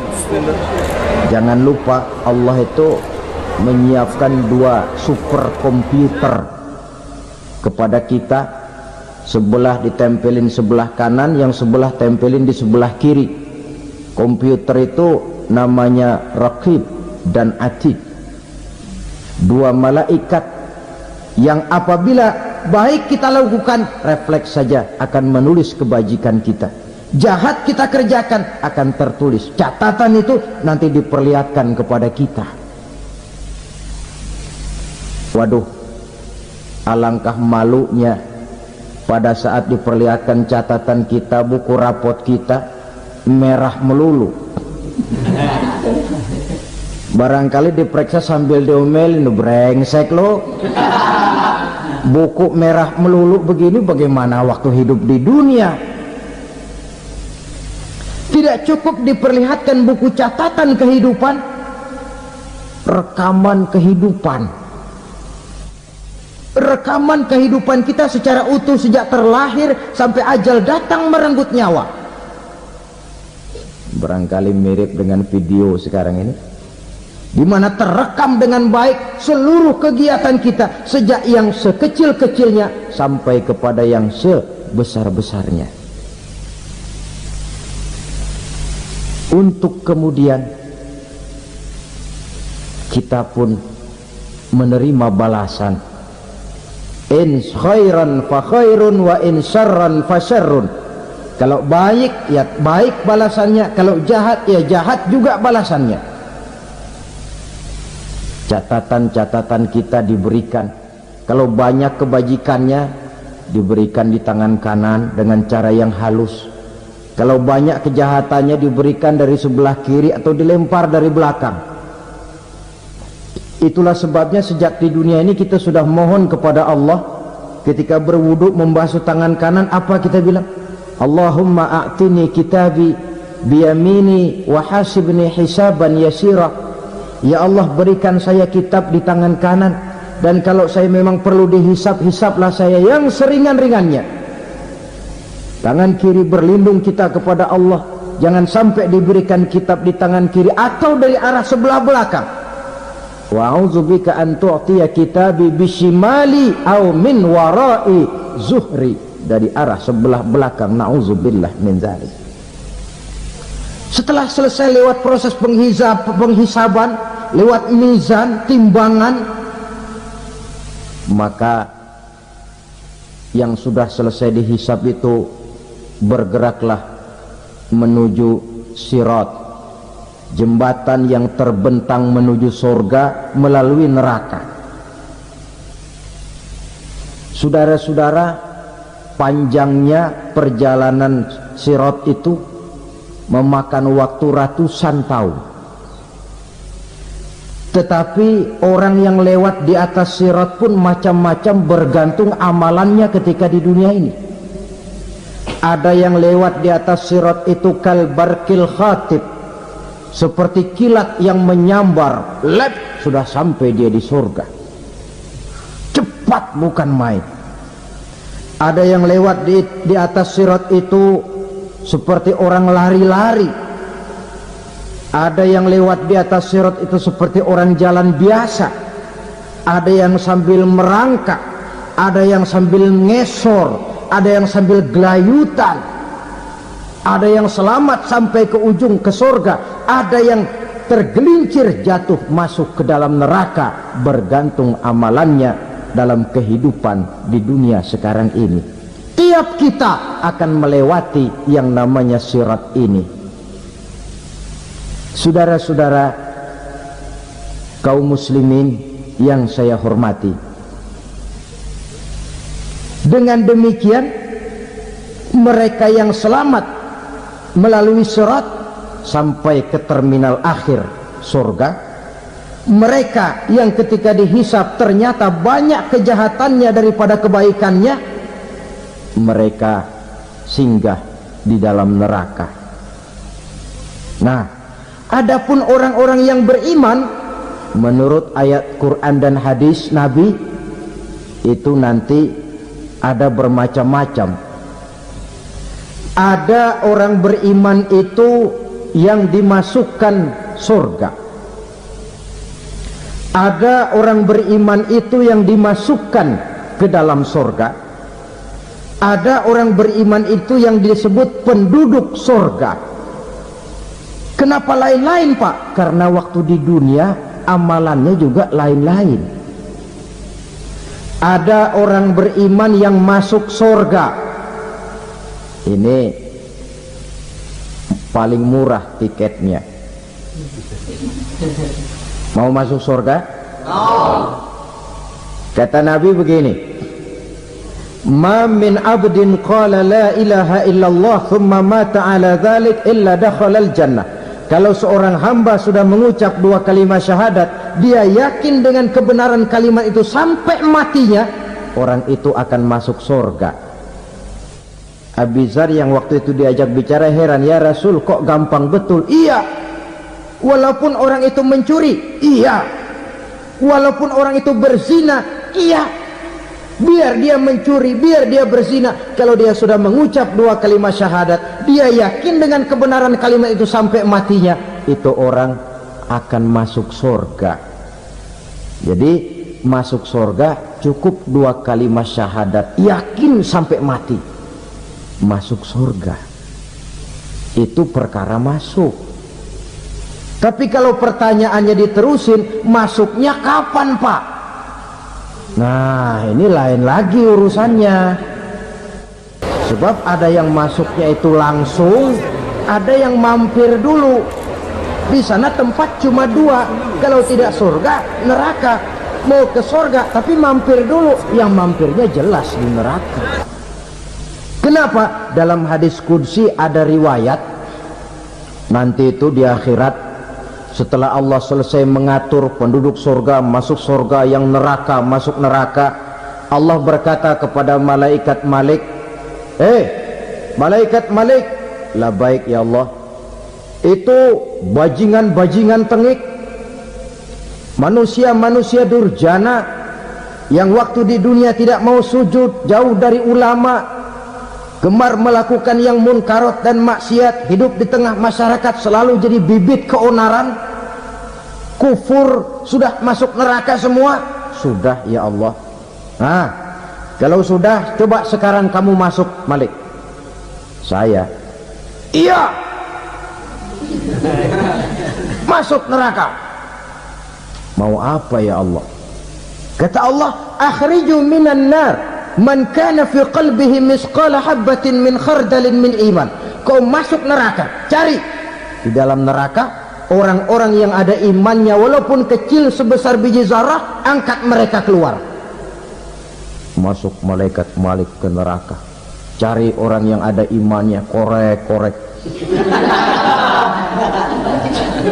A: Jangan lupa Allah itu menyiapkan 2 superkomputer kepada kita, sebelah ditempelin sebelah kanan, yang sebelah tempelin di sebelah kiri. Komputer itu namanya Raqib dan Atid, 2 malaikat yang apabila baik kita lakukan, refleks saja akan menulis kebajikan kita. Jahat kita kerjakan, akan tertulis. Catatan itu nanti diperlihatkan kepada kita. Waduh, alangkah malunya pada saat diperlihatkan catatan kita, buku rapot kita merah melulu. Barangkali diperiksa sambil diomelin, brengsek lo, buku merah melulu begini, bagaimana waktu hidup di dunia? Tidak cukup diperlihatkan buku catatan kehidupan, rekaman kehidupan. Rekaman kehidupan kita secara utuh sejak terlahir sampai ajal datang merenggut nyawa. Barangkali mirip dengan video sekarang ini, di mana terekam dengan baik seluruh kegiatan kita sejak yang sekecil-kecilnya sampai kepada yang sebesar-besarnya. Untuk kemudian kita pun menerima balasan. In khairan fa khairun wa in syarran fa syarrun. Kalau baik ya baik balasannya, kalau jahat ya jahat juga balasannya. Catatan-catatan kita diberikan. Kalau banyak kebajikannya diberikan di tangan kanan dengan cara yang halus. Kalau banyak kejahatannya diberikan dari sebelah kiri atau dilempar dari belakang. Itulah sebabnya sejak di dunia ini kita sudah mohon kepada Allah, ketika berwudu membasuh tangan kanan, apa kita bilang? Allahumma a'tini kitabi biyamini wa hasibni hisaban yasira. Ya Allah, berikan saya kitab di tangan kanan, dan kalau saya memang perlu dihisab, hisablah saya yang seringan-ringannya. Tangan kiri berlindung kita kepada Allah, jangan sampai diberikan kitab di tangan kiri atau dari arah sebelah belakang. Wa a'udzubika an tu'tiya kitabi bishimali aw min wara'i zuhri, dari arah sebelah belakang. Na'udzubillah min dzalik. Setelah selesai lewat proses penghisaban, lewat mizan, timbangan, maka yang sudah selesai dihisab itu bergeraklah menuju sirat, jembatan yang terbentang menuju surga melalui neraka. Saudara-saudara, panjangnya perjalanan sirat itu memakan waktu ratusan tahun. Tetapi orang yang lewat di atas sirat pun macam-macam, bergantung amalannya ketika di dunia ini. Ada yang lewat di atas sirat itu kal barkil khatib, seperti kilat yang menyambar, lep, sudah sampai dia di surga. Cepat bukan main. Ada yang lewat di atas sirat itu seperti orang lari-lari. Ada yang lewat di atas sirat itu seperti orang jalan biasa, ada yang sambil merangkak, ada yang sambil ngesor, ada yang sambil gelayutan, ada yang selamat sampai ke ujung ke surga, ada yang tergelincir jatuh masuk ke dalam neraka, bergantung amalannya dalam kehidupan di dunia sekarang ini. Tiap kita akan melewati yang namanya sirat ini. Saudara-saudara kaum muslimin yang saya hormati, dengan demikian mereka yang selamat melalui sirat sampai ke terminal akhir surga, mereka yang ketika dihisab ternyata banyak kejahatannya daripada kebaikannya, mereka singgah di dalam neraka. Nah, adapun orang-orang yang beriman menurut ayat Quran dan hadis Nabi itu nanti ada bermacam-macam. Ada orang beriman itu yang dimasukkan surga, ada orang beriman itu yang dimasukkan ke dalam surga, ada orang beriman itu yang disebut penduduk surga. Kenapa lain-lain, Pak? Karena waktu di dunia amalannya juga lain-lain. Ada orang beriman yang masuk surga, ini paling murah tiketnya. Mau masuk surga? Kata Nabi begini, ma min abdin qala la ilaha illallah thumma mata ala dhalik illa dakhala al jannah. Kalau seorang hamba sudah mengucap dua kalimat syahadat, dia yakin dengan kebenaran kalimat itu sampai matinya, orang itu akan masuk surga. Abi Dzar yang waktu itu diajak bicara heran, ya Rasul kok gampang betul? Iya, walaupun orang itu mencuri, iya, walaupun orang itu berzina, iya. Biar dia mencuri, biar dia berzina, kalau dia sudah mengucap dua kalimat syahadat, dia yakin dengan kebenaran kalimat itu sampai matinya, itu orang akan masuk surga. Jadi masuk surga cukup dua kalimat syahadat, yakin sampai mati, masuk surga. Itu perkara masuk. Tapi kalau pertanyaannya diterusin, masuknya kapan, Pak? Nah, ini lain lagi urusannya. Sebab ada yang masuknya itu langsung, ada yang mampir dulu. Di sana tempat cuma dua, kalau tidak surga, neraka. Mau ke surga tapi mampir dulu, yang mampirnya jelas di neraka. Kenapa? Dalam hadis qudsi ada riwayat, nanti itu di akhirat, setelah Allah selesai mengatur penduduk surga masuk surga, yang neraka masuk neraka, Allah berkata kepada malaikat Malik, malaikat Malik, labaik ya Allah, itu bajingan-bajingan tengik, manusia-manusia durjana yang waktu di dunia tidak mau sujud, jauh dari ulama, gemar melakukan yang munkarat dan maksiat, hidup di tengah masyarakat selalu jadi bibit keonaran, kufur, sudah masuk neraka semua. Sudah ya Allah. Nah, kalau sudah, coba sekarang kamu masuk, Malik. Saya, iya, masuk neraka. Mau apa ya Allah? Kata Allah, akhriju minan nar man kana fi qalbihi misqala habatin min khardalin min iman. Kau masuk neraka, cari di dalam neraka orang-orang yang ada imannya walaupun kecil sebesar biji zarah, angkat mereka keluar. Masuk malaikat Malik ke neraka, cari orang yang ada imannya, korek-korek.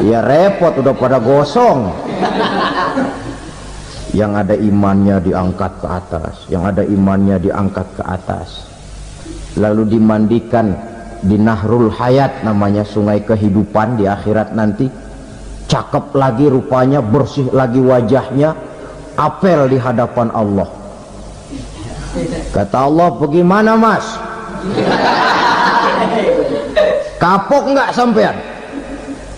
A: Ya repot, udah pada gosong. Yang ada imannya diangkat ke atas, yang ada imannya diangkat ke atas, lalu dimandikan di Nahrul Hayat, namanya sungai kehidupan di akhirat nanti. Cakep lagi rupanya, bersih lagi wajahnya, apel di hadapan Allah. Kata Allah, bagaimana mas? Kapok nggak sampean?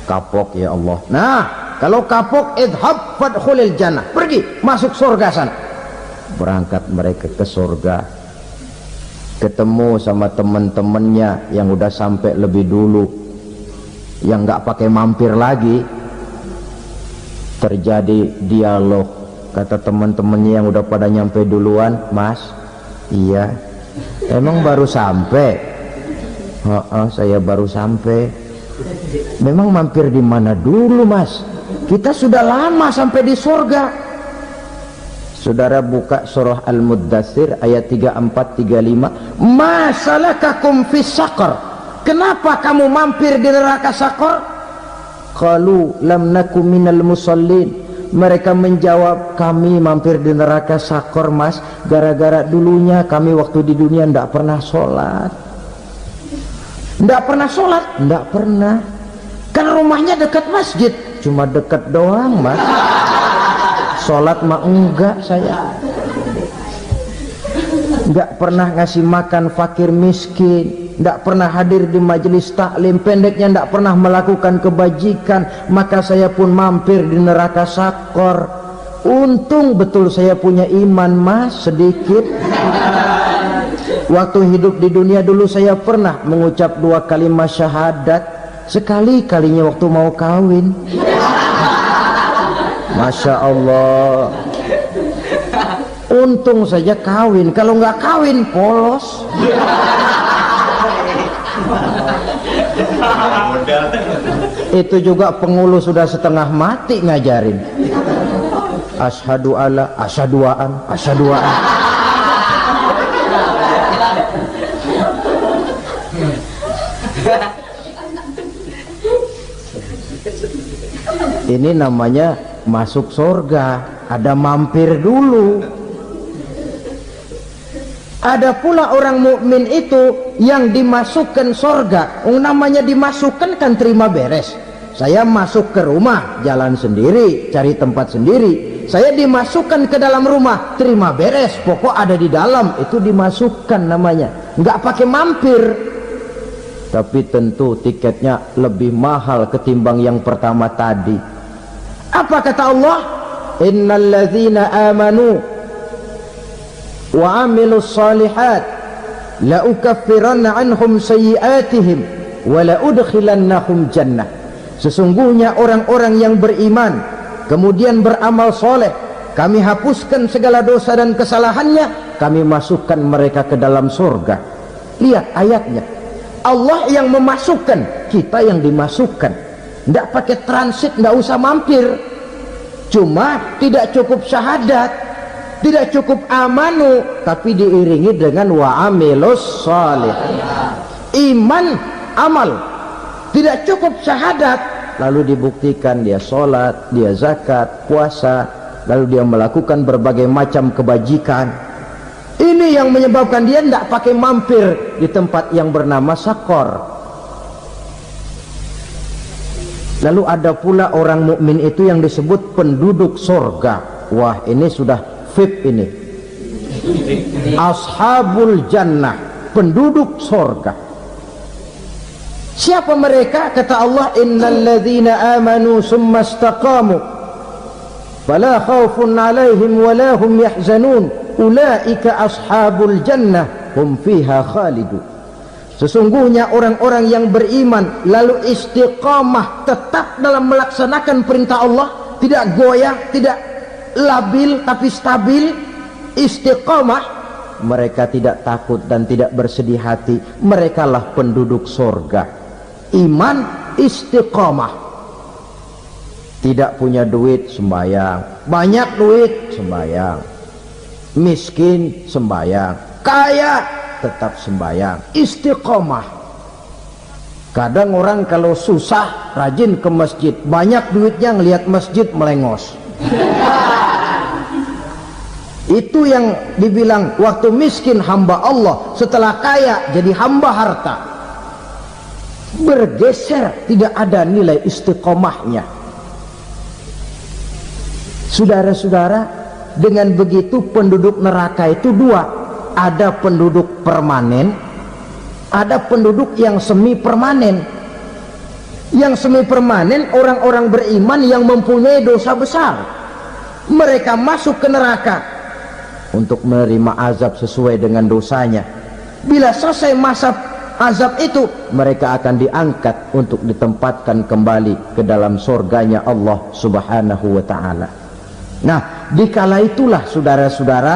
A: kapok ya Allah. Nah, kalau kapok, idhab fadkhulil jannah, pergi masuk surga sana. Berangkat mereka ke surga, ketemu sama teman-temannya yang udah sampai lebih dulu, yang nggak pakai mampir lagi. Terjadi dialog, kata teman-temannya yang udah pada nyampe duluan, Mas, iya, emang baru sampai? Saya baru sampai. Memang mampir di mana dulu, Mas? Kita sudah lama sampai di surga. Saudara buka surah Al-Muddatsir ayat 34-35. Masalakakum fis saqar? Kenapa kamu mampir di neraka Saqar? Qalu lam naku minal musallin. Mereka menjawab, kami mampir di neraka Saqar, Mas, gara-gara dulunya kami waktu di dunia ndak pernah sholat. Ndak pernah sholat? Ndak pernah. Kan rumahnya dekat masjid, cuma dekat doang, Mas. Sholat mah enggak saya. Nggak pernah ngasih makan fakir miskin, nggak pernah hadir di majelis taklim, pendeknya nggak pernah melakukan kebajikan. Maka saya pun mampir di neraka Saqar. Untung betul saya punya iman, Mas, sedikit. Waktu hidup di dunia dulu saya pernah mengucap 2 kalimat syahadat, sekali-kalinya waktu mau kawin. Masya Allah, untung saja kawin, kalau nggak kawin polos. Itu juga pengulu sudah setengah mati ngajarin asyhadu alla asyaduaan asyaduaan. Ini namanya masuk surga, ada mampir dulu. Ada pula orang mukmin itu yang dimasukkan surga. Namanya dimasukkan kan terima beres. Saya masuk ke rumah, jalan sendiri, cari tempat sendiri. Saya dimasukkan ke dalam rumah, terima beres, pokok ada di dalam, itu dimasukkan namanya. Nggak pakai mampir. Tapi tentu tiketnya lebih mahal ketimbang yang pertama tadi. Apa kata Allah? Innal ladzina amanu wa amilus salihat la ukaffiranna anhum sayyi'atihim wa la udkhilannahum jannah. Sesungguhnya orang-orang yang beriman kemudian beramal soleh, kami hapuskan segala dosa dan kesalahannya, kami masukkan mereka ke dalam surga. Lihat ayatnya, Allah yang memasukkan, kita yang dimasukkan. Tidak pakai transit, tidak usah mampir. Cuma tidak cukup syahadat, tidak cukup amanu, tapi diiringi dengan wa amilus salih. Iman, amal. Tidak cukup syahadat, lalu dibuktikan dia sholat, dia zakat, puasa, lalu dia melakukan berbagai macam kebajikan. Ini yang menyebabkan dia tidak pakai mampir di tempat yang bernama Saqar. Lalu ada pula orang mukmin itu yang disebut penduduk surga. Wah, ini sudah VIP ini. Ashabul jannah, penduduk surga. Siapa mereka? Kata Allah, innal ladzina amanu summa istaqamu fala khaufun 'alaihim wala hum yahzanun ulaika ashabul jannah hum fiha khalidun. Sesungguhnya orang-orang yang beriman lalu istiqamah, tetap dalam melaksanakan perintah Allah, tidak goyah, tidak labil tapi stabil, istiqamah, mereka tidak takut dan tidak bersedih hati. Merekalah penduduk surga. Iman, istiqamah. Tidak punya duit, sembahyang. Banyak duit, sembahyang. Miskin, sembahyang. Kaya, tetap sembahyang. Istiqomah. Kadang orang kalau susah rajin ke masjid, banyak duitnya ngelihat masjid melengos. Itu yang dibilang waktu miskin hamba Allah, setelah kaya jadi hamba harta. Bergeser, tidak ada nilai istiqomahnya. Saudara-saudara, dengan begitu penduduk neraka itu dua. Ada penduduk permanen, ada penduduk yang semi permanen. Yang semi permanen orang-orang beriman yang mempunyai dosa besar. Mereka masuk ke neraka untuk menerima azab sesuai dengan dosanya. Bila selesai masa azab itu, mereka akan diangkat untuk ditempatkan kembali ke dalam surganya Allah Subhanahu wa ta'ala. Nah, dikala itulah saudara-saudara,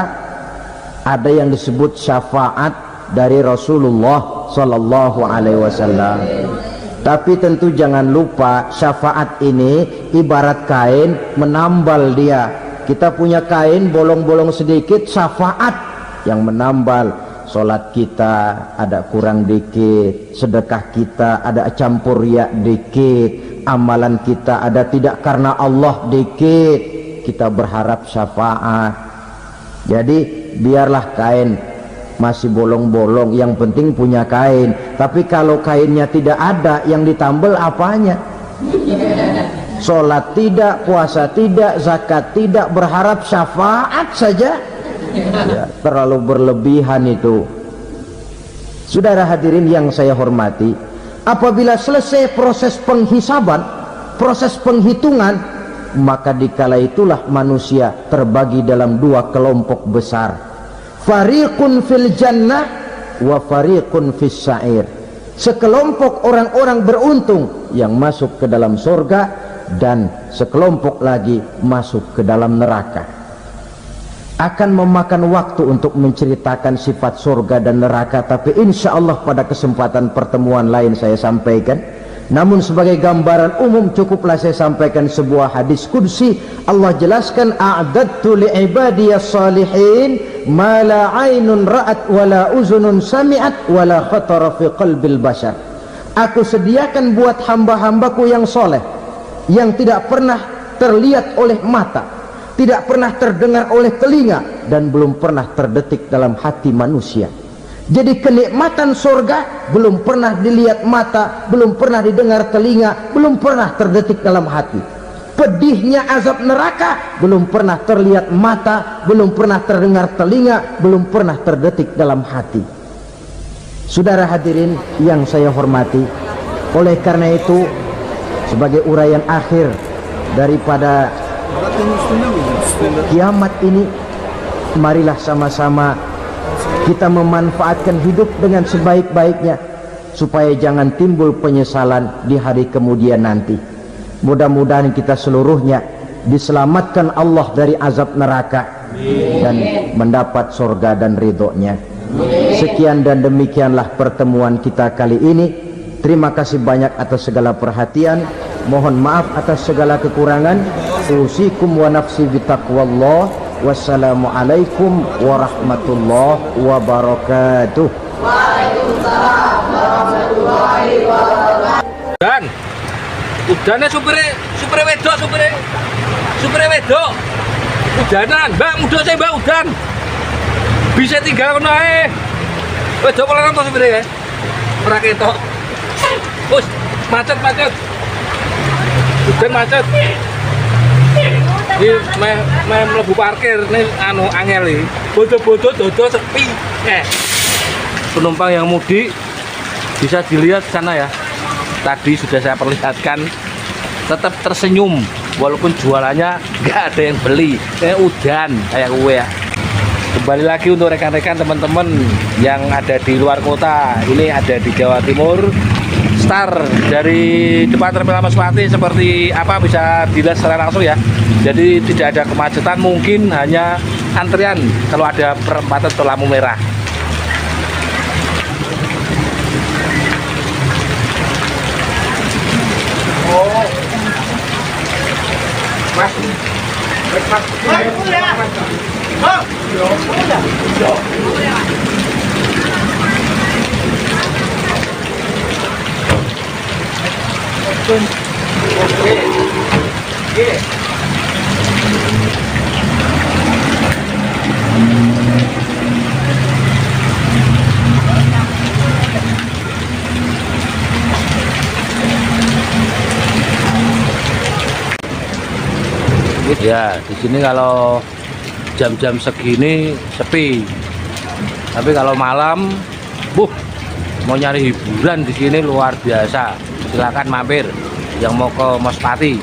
A: ada yang disebut syafaat dari Rasulullah sallallahu alaihi wasallam. Tapi tentu jangan lupa, syafaat ini ibarat kain menambal dia. Kita punya kain bolong-bolong sedikit, syafaat yang menambal. Sholat kita ada kurang dikit, sedekah kita ada campur riak dikit, amalan kita ada tidak karena Allah dikit, kita berharap syafaat. Jadi biarlah kain masih bolong-bolong, yang penting punya kain. Tapi kalau kainnya tidak ada, yang ditambal apanya? Sholat tidak, puasa tidak, zakat tidak, berharap syafaat saja. Ya, terlalu berlebihan itu. Saudara hadirin yang saya hormati, apabila selesai proses penghisaban, proses penghitungan, maka dikala itulah manusia terbagi dalam dua kelompok besar. Fariqun fil jannah wa fariqun fis sa'ir. Sekelompok orang-orang beruntung yang masuk ke dalam surga, dan sekelompok lagi masuk ke dalam neraka. Akan memakan waktu untuk menceritakan sifat surga dan neraka, tapi insya Allah pada kesempatan pertemuan lain saya sampaikan. Namun sebagai gambaran umum cukuplah saya sampaikan sebuah hadis qudsi. Allah jelaskan, a'dadtu li'ibadiyas salihin ma la aynun ra'at wa la uzunun sami'at wa la khatara fi qalbil bashar. Aku sediakan buat hamba-hambaku yang soleh, yang tidak pernah terlihat oleh mata, tidak pernah terdengar oleh telinga, dan belum pernah terdetik dalam hati manusia. Jadi kenikmatan surga belum pernah dilihat mata, belum pernah didengar telinga, belum pernah terdetik dalam hati. Pedihnya azab neraka belum pernah terlihat mata, belum pernah terdengar telinga, belum pernah terdetik dalam hati. Saudara hadirin yang saya hormati, oleh karena itu sebagai uraian akhir daripada kiamat ini, marilah sama-sama kita memanfaatkan hidup dengan sebaik-baiknya supaya jangan timbul penyesalan di hari kemudian nanti. Mudah-mudahan kita seluruhnya diselamatkan Allah dari azab neraka dan mendapat surga dan ridhonya. Sekian dan demikianlah pertemuan kita kali ini. Terima kasih banyak atas segala perhatian. Mohon maaf atas segala kekurangan. Usikum wa nafsi bitaqwallah. Wassalamualaikum warahmatullahi wabarakatuh.
B: Waalaikumsalam warahmatullahi wabarakatuh.
C: Dan udane supire wedok. Udanan, Mbak, mudah saya Mbak udan. Bisa tinggal kono ae. Wedok pola nang supire ya. Ora ketok. Wes, macet. Udan macet. Ini mlebu parkir nih anu angel iki. Bodo-bodo dodo sepi. Penumpang yang mudik bisa dilihat sana ya. Tadi sudah saya perlihatkan, tetap tersenyum walaupun jualannya nggak ada yang beli. Udan kayak gue ya. Kembali lagi untuk rekan-rekan teman-teman yang ada di luar kota. Ini ada di Jawa Timur. Start dari depan Terminal Meswati seperti apa bisa dilihat secara langsung ya. Jadi tidak ada kemacetan, mungkin hanya antrian kalau ada perempatan atau lampu merah. Ya, di sini kalau jam-jam segini sepi. Tapi kalau malam, mau nyari hiburan di sini luar biasa. Silakan mampir. yang mau ke Mospati.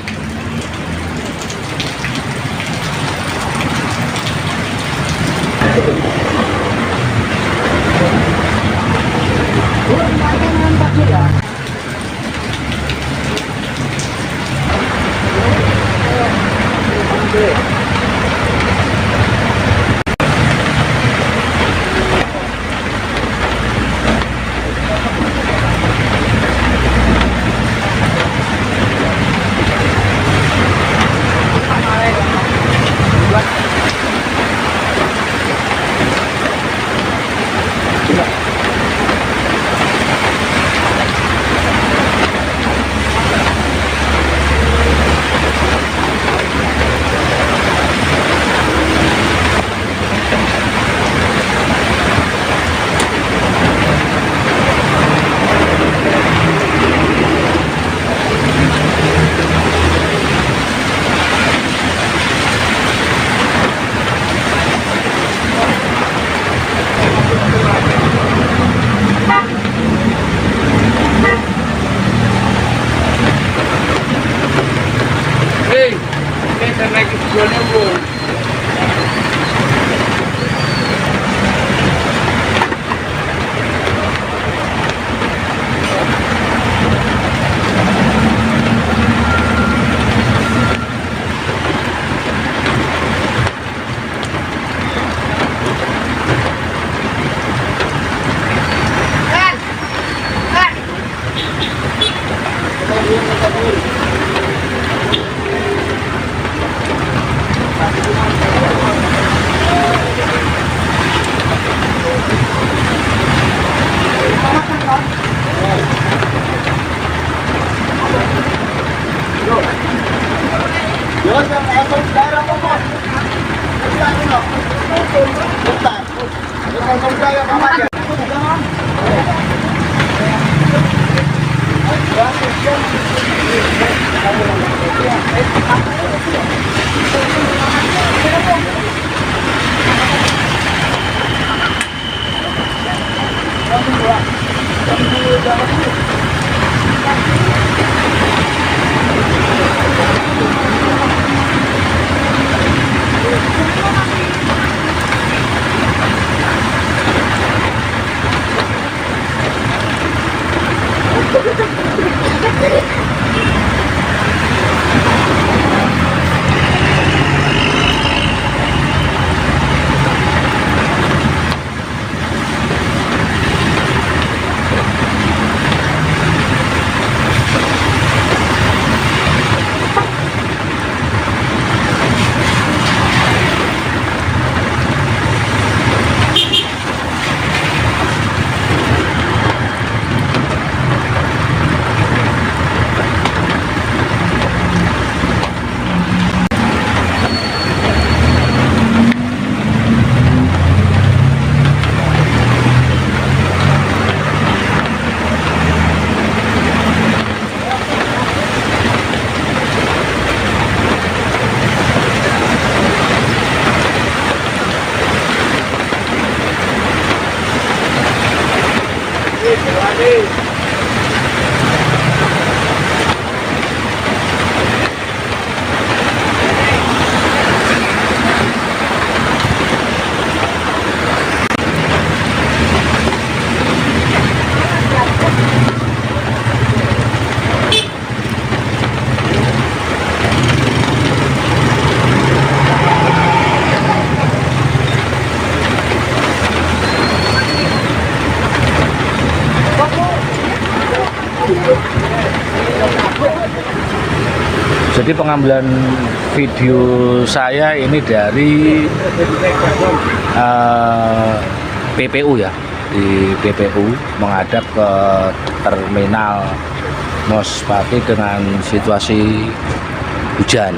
C: Jadi pengambilan video saya ini dari PPU ya, di PPU menghadap ke terminal Mospati dengan situasi hujan.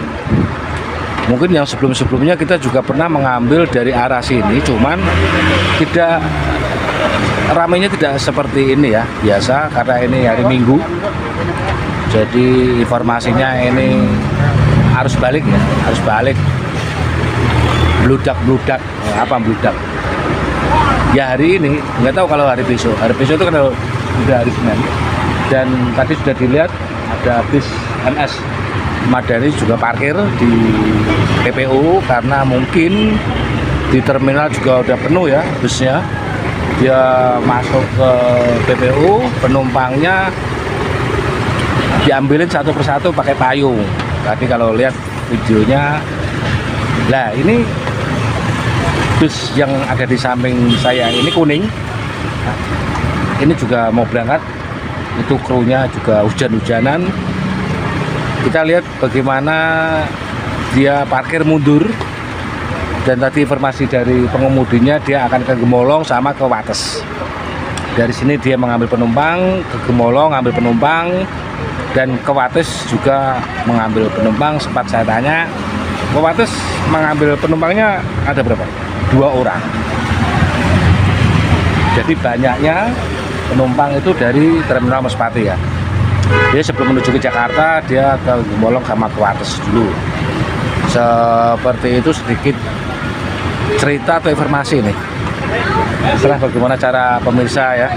C: Mungkin yang sebelum-sebelumnya kita juga pernah mengambil dari arah sini, cuman tidak ramainya tidak seperti ini ya, biasa karena ini hari Minggu. Jadi informasinya ini harus balik ya, harus balik. Bludak, apa bludak? Ya hari ini, nggak tahu kalau hari besok. Hari besok itu kan udah hari Senin. Dan tadi sudah dilihat ada bis MS Madani juga parkir di PPU karena mungkin di terminal juga udah penuh ya busnya. Dia masuk ke PPU, penumpangnya diambilin satu persatu pakai payung. Tadi kalau lihat videonya, lah ini bus yang ada di samping saya ini kuning, ini juga mau berangkat, itu krunya juga hujan-hujanan. Kita lihat bagaimana dia parkir mundur, dan tadi informasi dari pengemudinya dia akan ke Gemolong sama ke Wates. Dari sini dia mengambil penumpang, ke Gemolong ngambil penumpang, dan ke Wates juga mengambil penumpang. Sempat saya tanya, ke Wates mengambil penumpangnya ada berapa? 2 orang. Jadi banyaknya penumpang itu dari Terminal Mespati ya. Dia sebelum menuju ke Jakarta, dia ke Gemolong sama ke Wates dulu. Seperti itu sedikit cerita atau informasi nih. Setelah bagaimana cara pemirsa ya.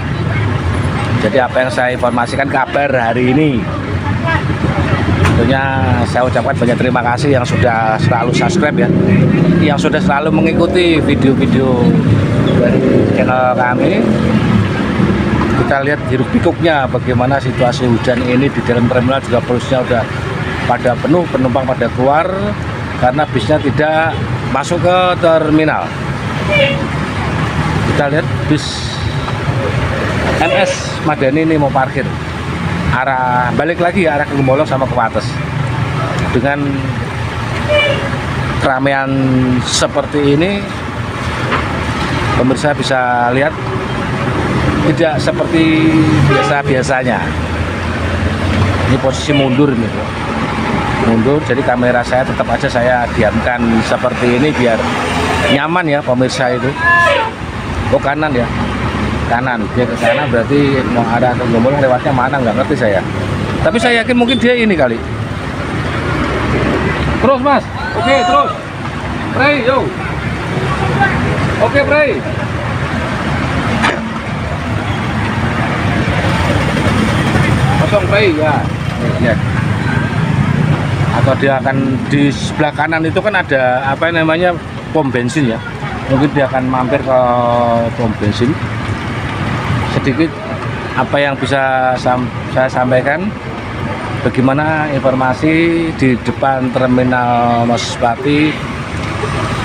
C: Jadi apa yang saya informasikan kabar hari ini. Tentunya saya ucapkan banyak terima kasih yang sudah selalu subscribe ya, yang sudah selalu mengikuti video-video dari channel kami. Kita lihat hiruk pikuknya bagaimana situasi hujan ini di dalam terminal, juga busnya udah pada penuh, penumpang pada keluar karena bisnya tidak masuk ke terminal. Kita lihat bis MS Madani ini mau parkir, balik lagi arah ke Gemolong sama ke Wates. Dengan keramaian seperti ini, pemirsa bisa lihat tidak seperti biasanya. Ini posisi mundur ini, mundur. Jadi kamera saya tetap aja saya diamkan seperti ini biar nyaman ya pemirsa itu. Oh kanan ya, kanan. Dia ke kanan berarti mau arah ke Gemolong, lewatnya mana nggak ngerti saya. Tapi saya yakin mungkin dia ini kali. Terus mas, oke terus. Pray, yo. Oke pray. Kosong pray ya. Ya. Atau dia akan di sebelah kanan itu kan ada apa namanya pom bensin ya. Mungkin dia akan mampir ke pom bensin. Sedikit apa yang bisa saya sampaikan, bagaimana informasi di depan Terminal Mespati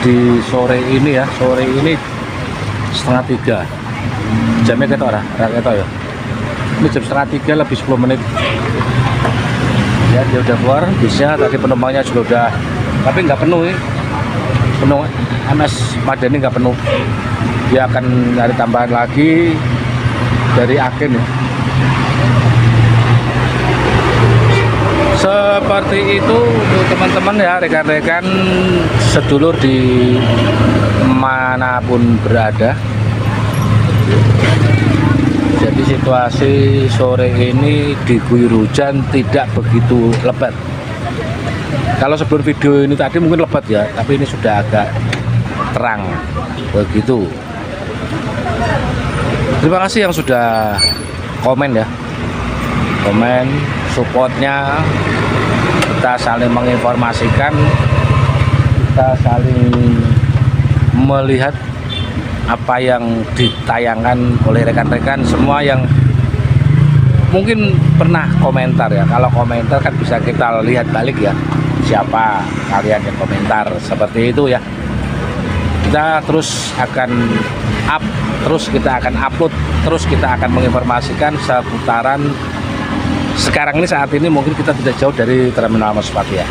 C: di sore ini ya. Sore ini 2:30 jamnya kita ya. Ini jam 2:30 lebih 10 menit ya. Dia udah keluar bisnya, tadi penumpangnya juga udah, tapi nggak penuh ya. Penuh MS Madani nggak penuh, dia akan nyari tambahan lagi dari agen ya. Seperti itu teman-teman ya, rekan-rekan sedulur di manapun berada. Jadi situasi sore ini diguyur hujan tidak begitu lebat. Kalau sebelum video ini tadi mungkin lebat ya, tapi ini sudah agak terang begitu. Terima kasih yang sudah komen ya, komen supportnya. Kita saling menginformasikan, kita saling melihat apa yang ditayangkan oleh rekan-rekan semua yang mungkin pernah komentar ya. Kalau komentar kan bisa kita lihat balik ya, siapa kalian yang komentar seperti itu ya. Kita terus akan terus kita akan upload, terus kita akan menginformasikan seputaran sekarang ini. Saat ini mungkin kita tidak jauh dari Terminal Mespati ya.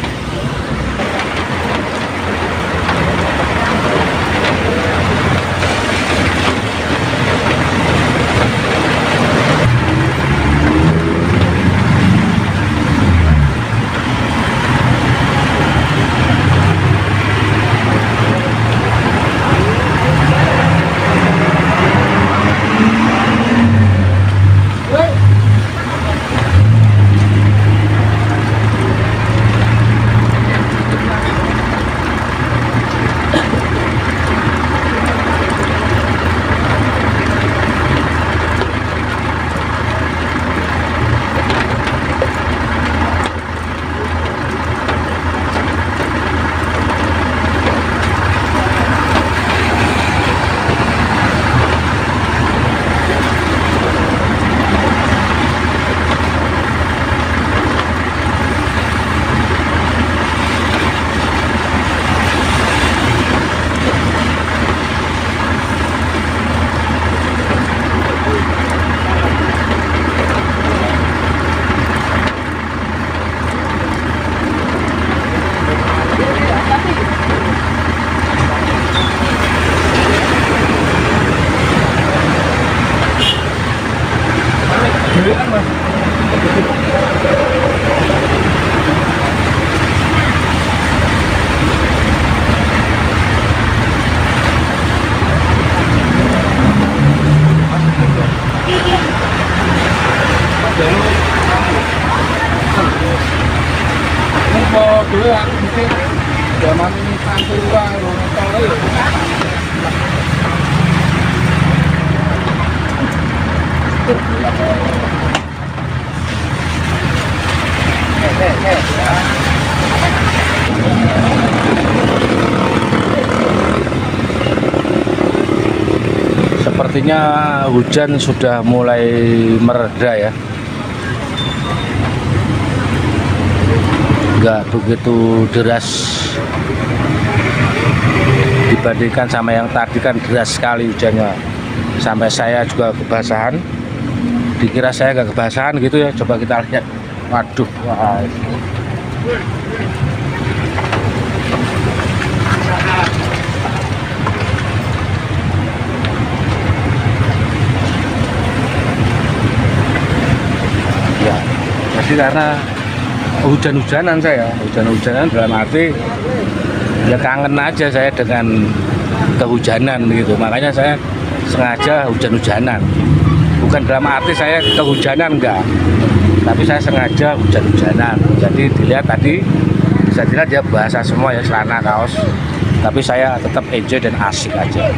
C: aku bikin zaman ini Pantura tol ya. Sepertinya hujan sudah mulai mereda ya. Nggak begitu deras dibandingkan sama yang tadi, kan deras sekali hujannya. Sampai saya juga kebasahan. Dikira saya nggak kebasahan gitu ya. Coba kita lihat. Waduh, wah. Ya, jadi karena hujan-hujanan saya, hujan-hujanan dalam arti ya kangen aja saya dengan kehujanan gitu. Makanya saya sengaja hujan-hujanan. Bukan dalam arti saya kehujanan, enggak, tapi saya sengaja hujan-hujanan. Jadi dilihat tadi, bisa dilihat ya basah semua ya, celana kaos, tapi saya tetap enjoy dan asik aja.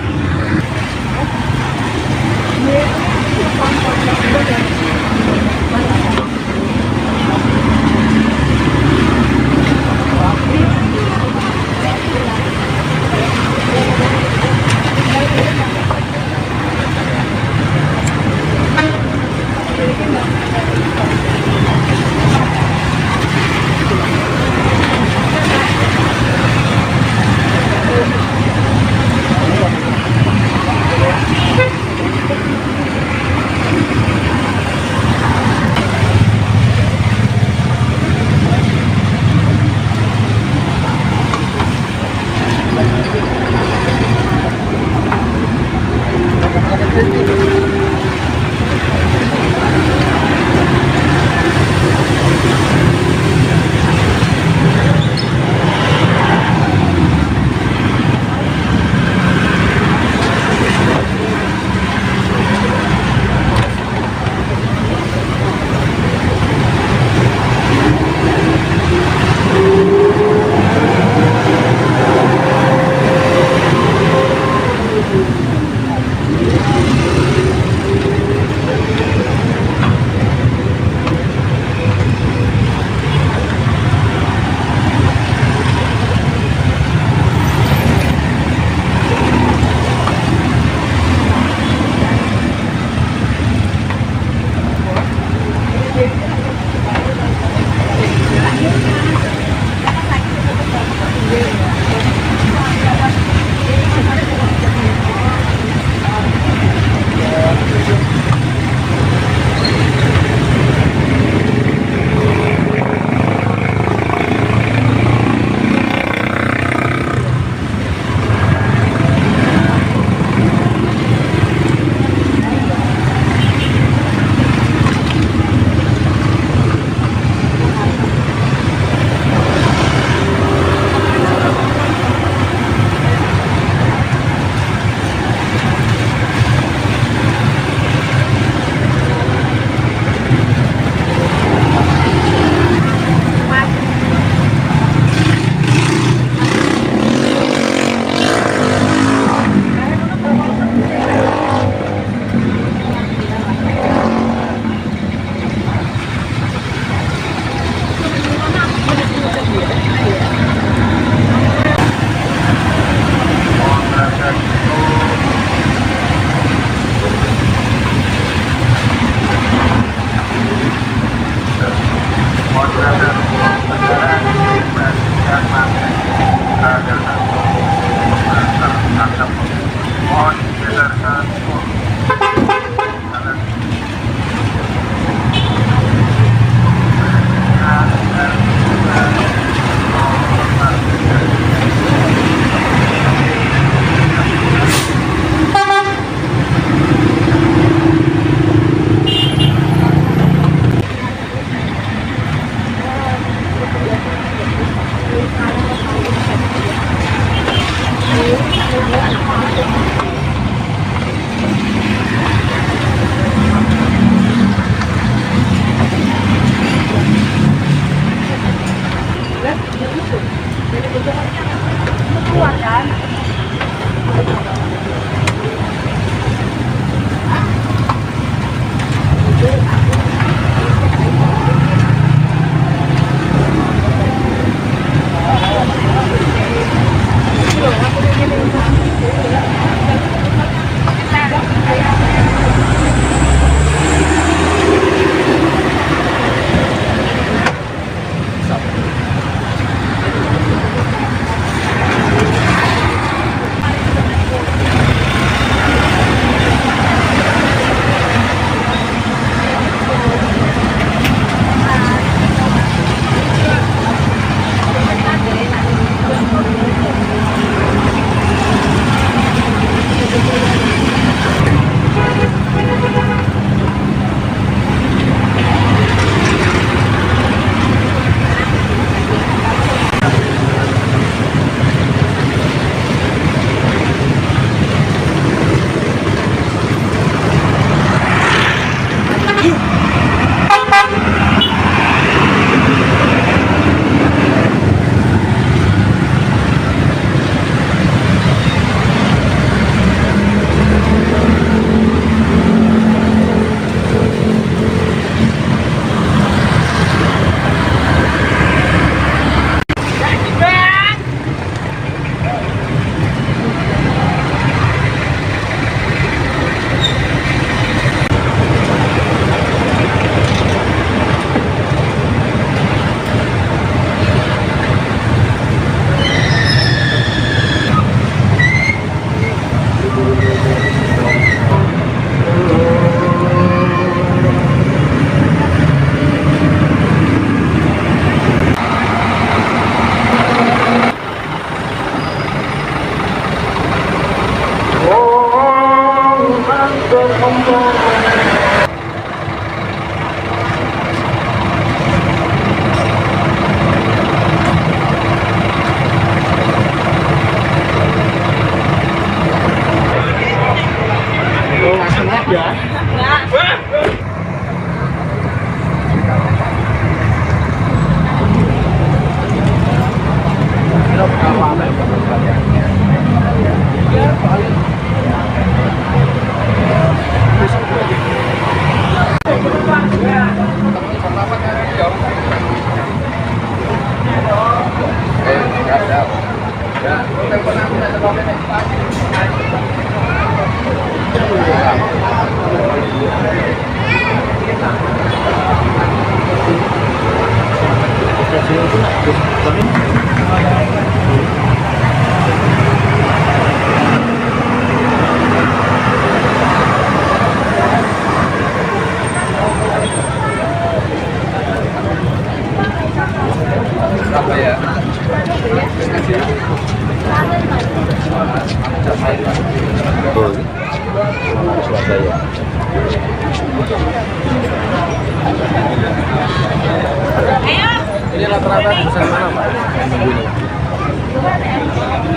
C: Ini rata-rata pesan mana Pak?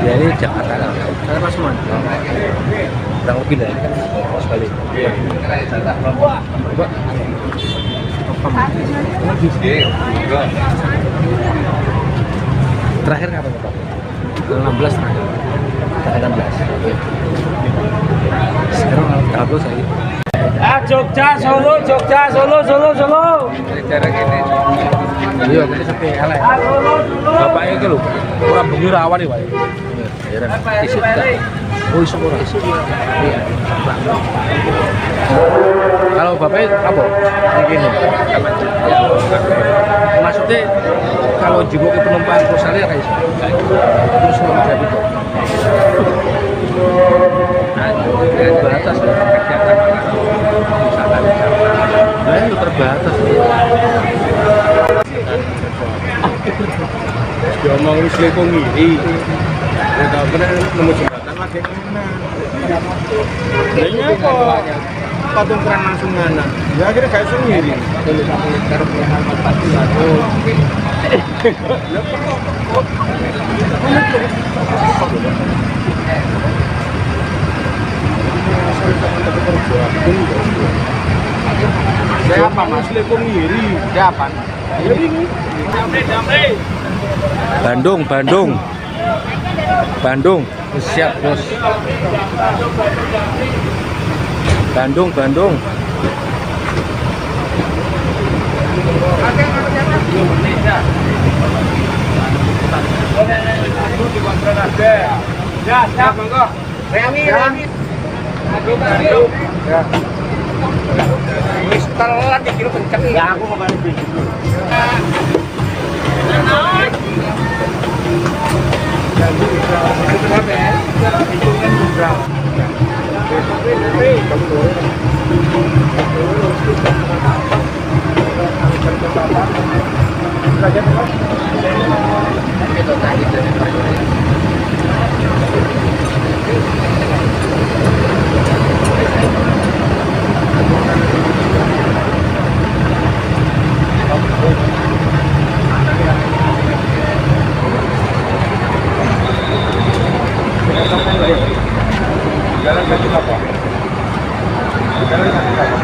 C: Ya ini Jakarta kan? Saya Mas Man. Kurang lebih lah kan? Sekali. Iya. Terakhir kapan Pak? 16 terakhir. Tanggal 16. Sekarang tanggal 12 lagi.
D: Jogja, Solo, Jogja, Solo, Solo, Solo.
C: Cara gini. Iya, kita sepi elek. Bapaknya itu loh, kurang bengi rawan nih Pak. Iya, isu kita. Oh, isu kurang. Iya. Kalau bapaknya apa? Begini. Maksudnya kalau jemput ke penumpang perusahaan kayak isu. Terus mau jadi itu. Nah, batas kegiatan misalkan nah itu terbatas dia mau selipung ngiri nggak pernah nemu jembatan lagi mana kayaknya kok patung keran langsung ngana ya akhirnya gak bisa ngiri siapa Mas? Ngiri. Siapa? Bandung, Bandung. Bandung. Siap, Bos. Bandung, Bandung. Ya, siap, Bang. Remi. Ya. Wis telat iki lho kenceng. Ya aku mau balik dulu. Jalan kaki apa? Jalan kaki apa?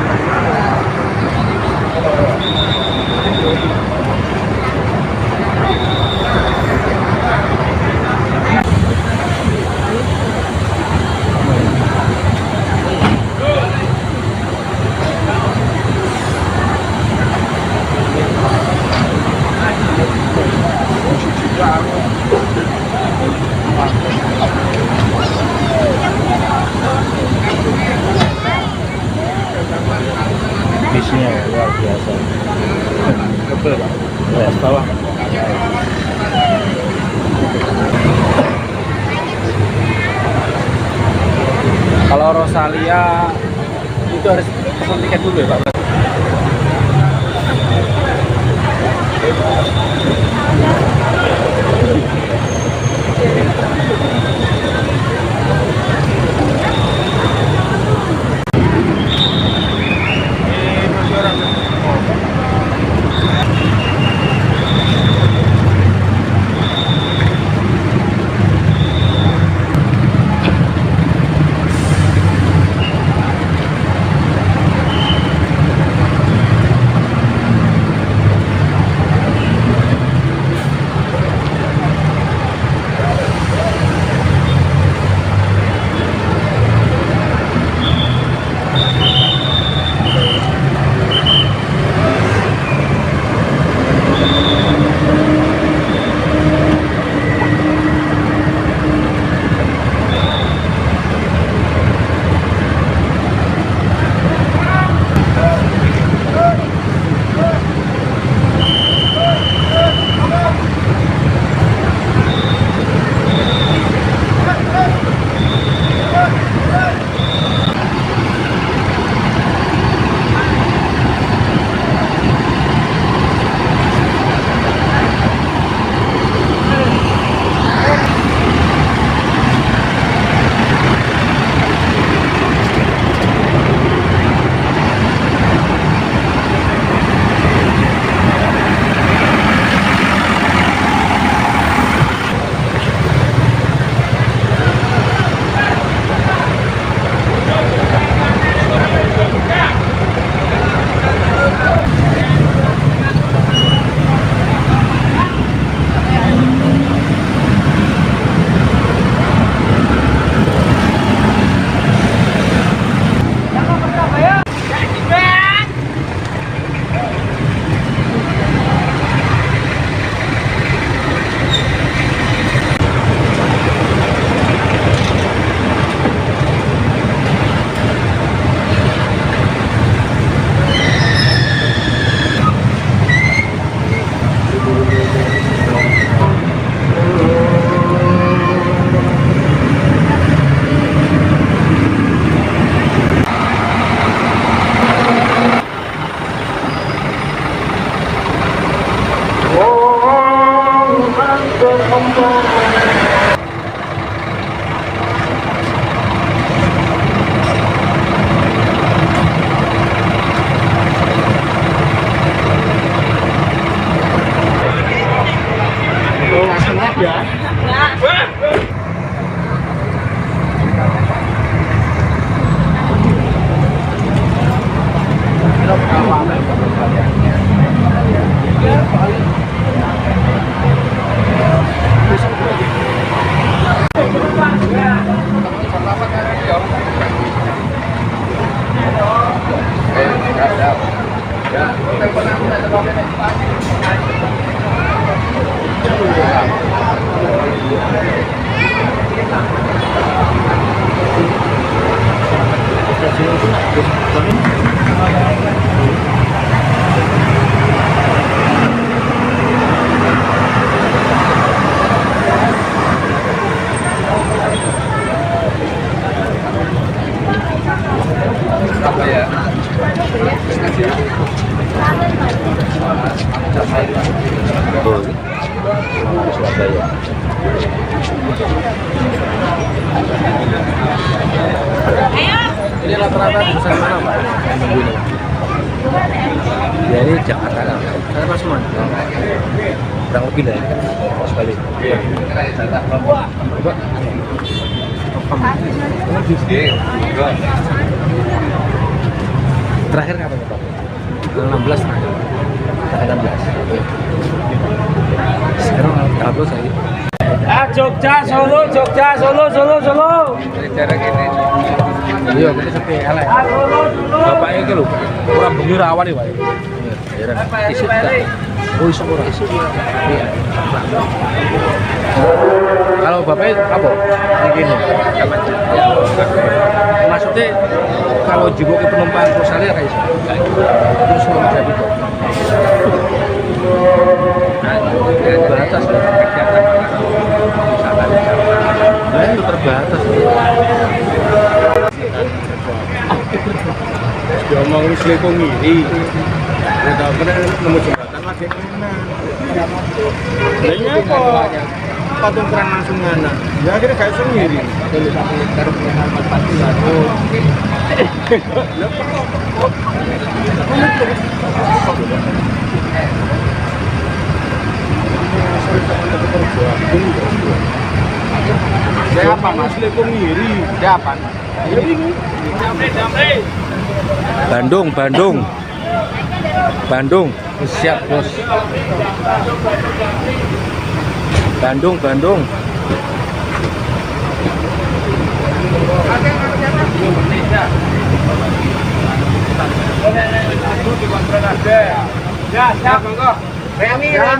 C: Bisnya luar biasa. Betul Pak. Ya, bawah. Kalau Rosalia itu harus pesan tiket dulu ya Pak. Ini rata-rata pesan mana Pak? Ya ini Jakarta kan? Saya pas mana? Kurang lebih lah ya, sekali. Terakhir kapan Pak? 16 terakhir. Tanggal 16. Sekarang tanggal saya.
D: Jogja, Solo, Jogja, Solo, Solo, Solo.
C: Cara gini. Iya, kita sepi elek.
D: Solo dulu.
C: Bapaknya iki lho, ora bengi rawan iki, Pak. Iya, isuk ta. Oh, isuk ora. Iya. Kalau bapaknya apa? Begini. Maksudnya kalau jebuk ke penumpang Rosalia kayak iso. Terus mau jadi kok. Terbatas kegiatan misalkan itu terbatas.
E: mau ngurus Leko ngiri. Udah pernah nemu jembatan lagi mana? Lainnya apa? Patung keran langsung mana? Ya akhirnya gak langsung ngiri. Siapa mas? Leko ngiri. Siapa?
C: Bandung, Bandung. Bandung. Siap, Bos. Bandung, Bandung.
D: Ya, siap, monggo. Remi.
E: Ya.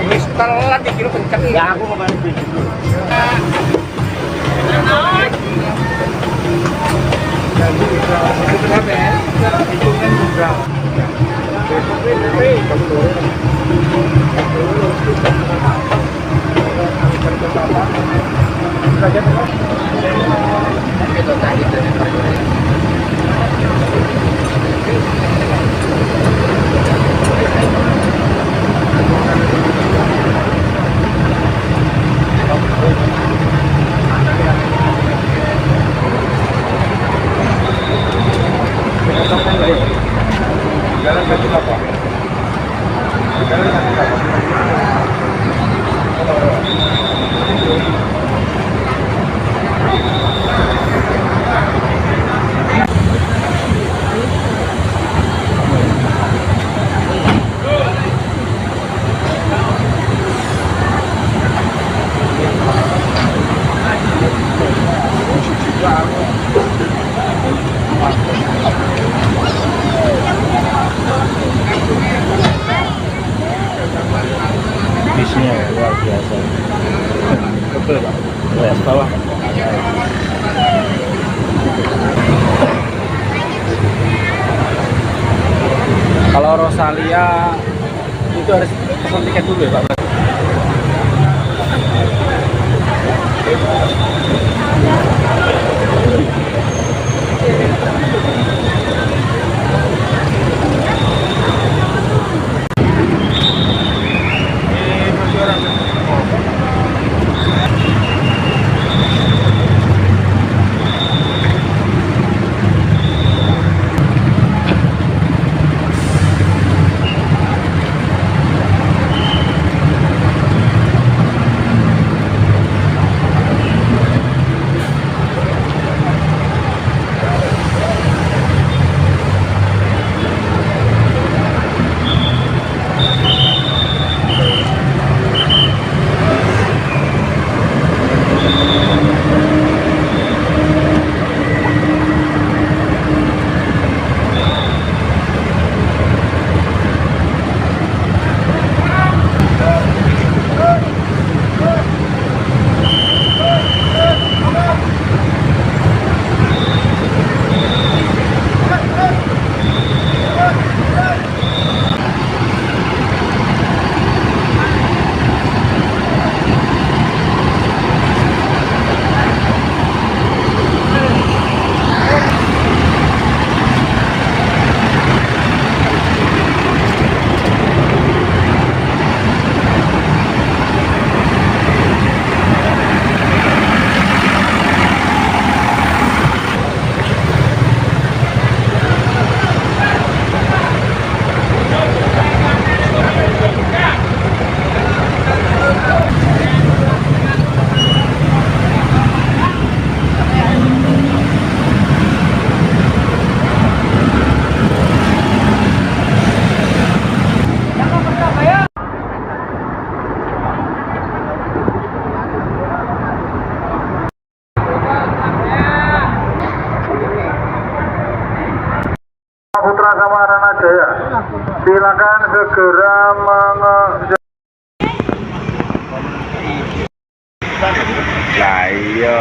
D: Wis telat iki lho kenceng.
E: Ya aku mau balik dulu.
C: Bisnya luar biasa. Betul, Pak. Lihat bawah. Kalau Rosalia itu harus pesan tiket dulu ya, Pak.
E: Putra Samaranajaya Jaya, silakan segera
C: Lah iya.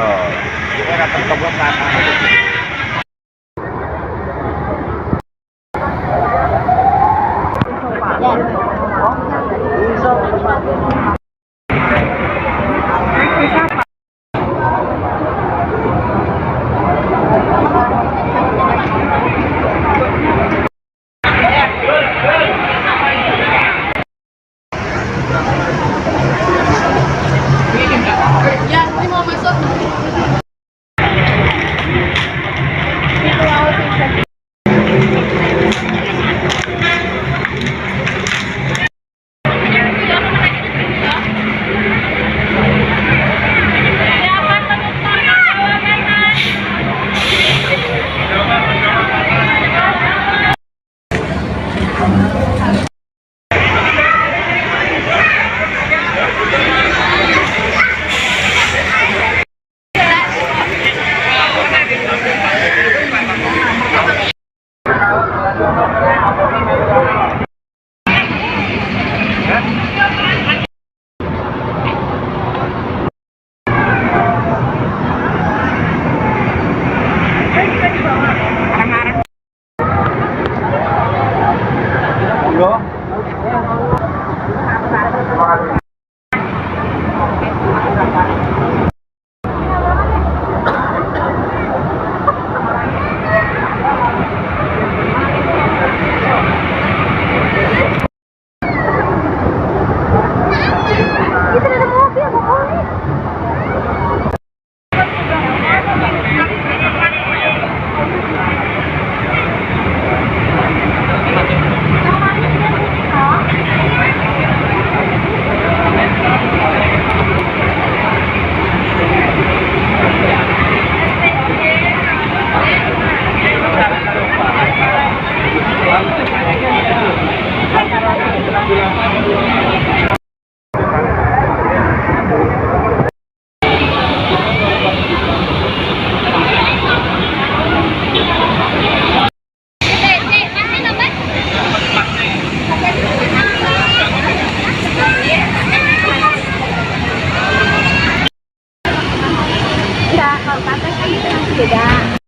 B: Tidak.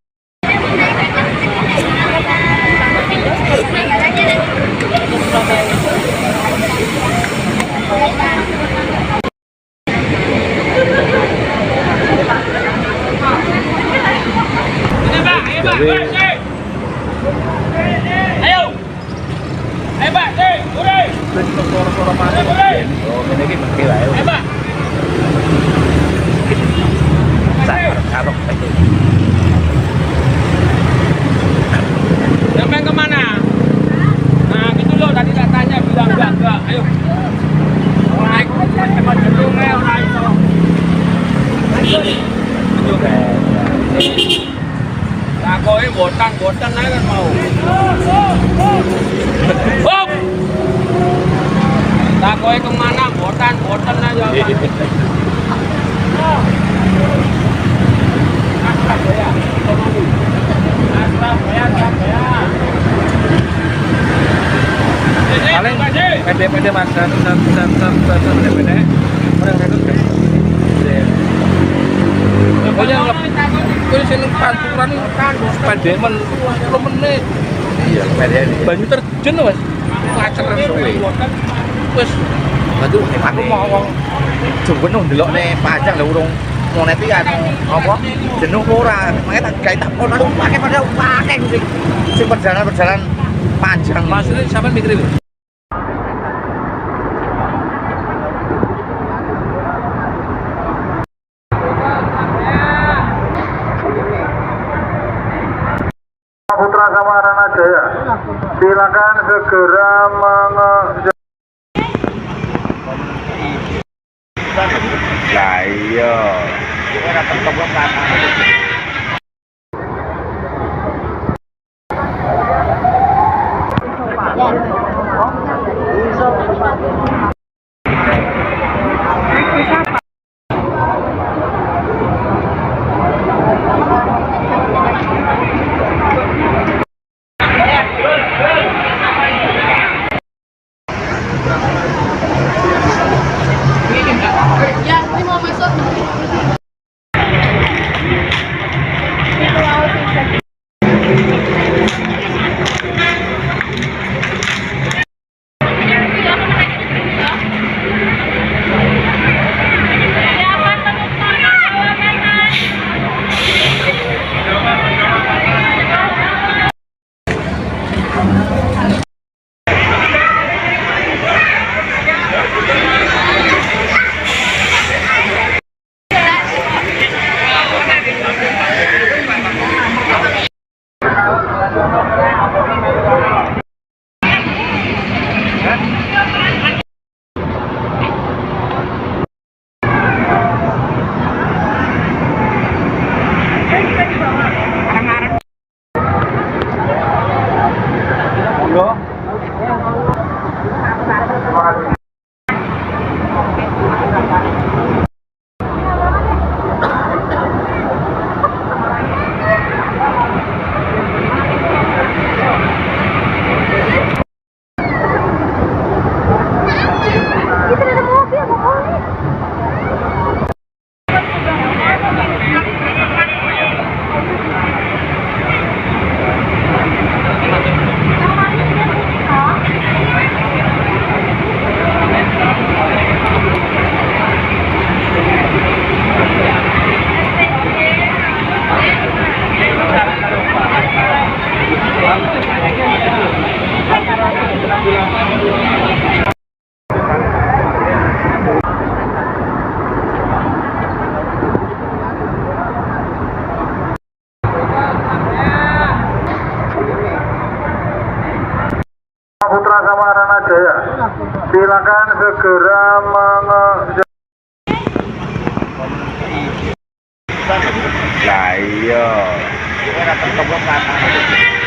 D: Sampai kemana? Nah gitu loh, tadi tak tanya bilang enggak. Ayo. Naik. Cepat gedung naik. Takoi botan aja kan mau. Hop. Takoi kemana? Botan aja.
C: Paling pede mas, pede. Pokoknya kalau sini panturan pede men 10 menit. Iya, pede. Banyu terjun mas, ngacer suwe. Terus, aduh, aku mau coba ndelok nih pajak lah urung monet iki apa jenuh ora makanya tak ono pakai sing perjalanan panjang. Maksudnya sampean mikir lho.
E: Putra Samarana Jaya, silakan segera
C: Lah iya. Ora ketemu kata.
E: Putra Samarana Jaya, silakan segera
C: Lah iya. Ora ketemu kata.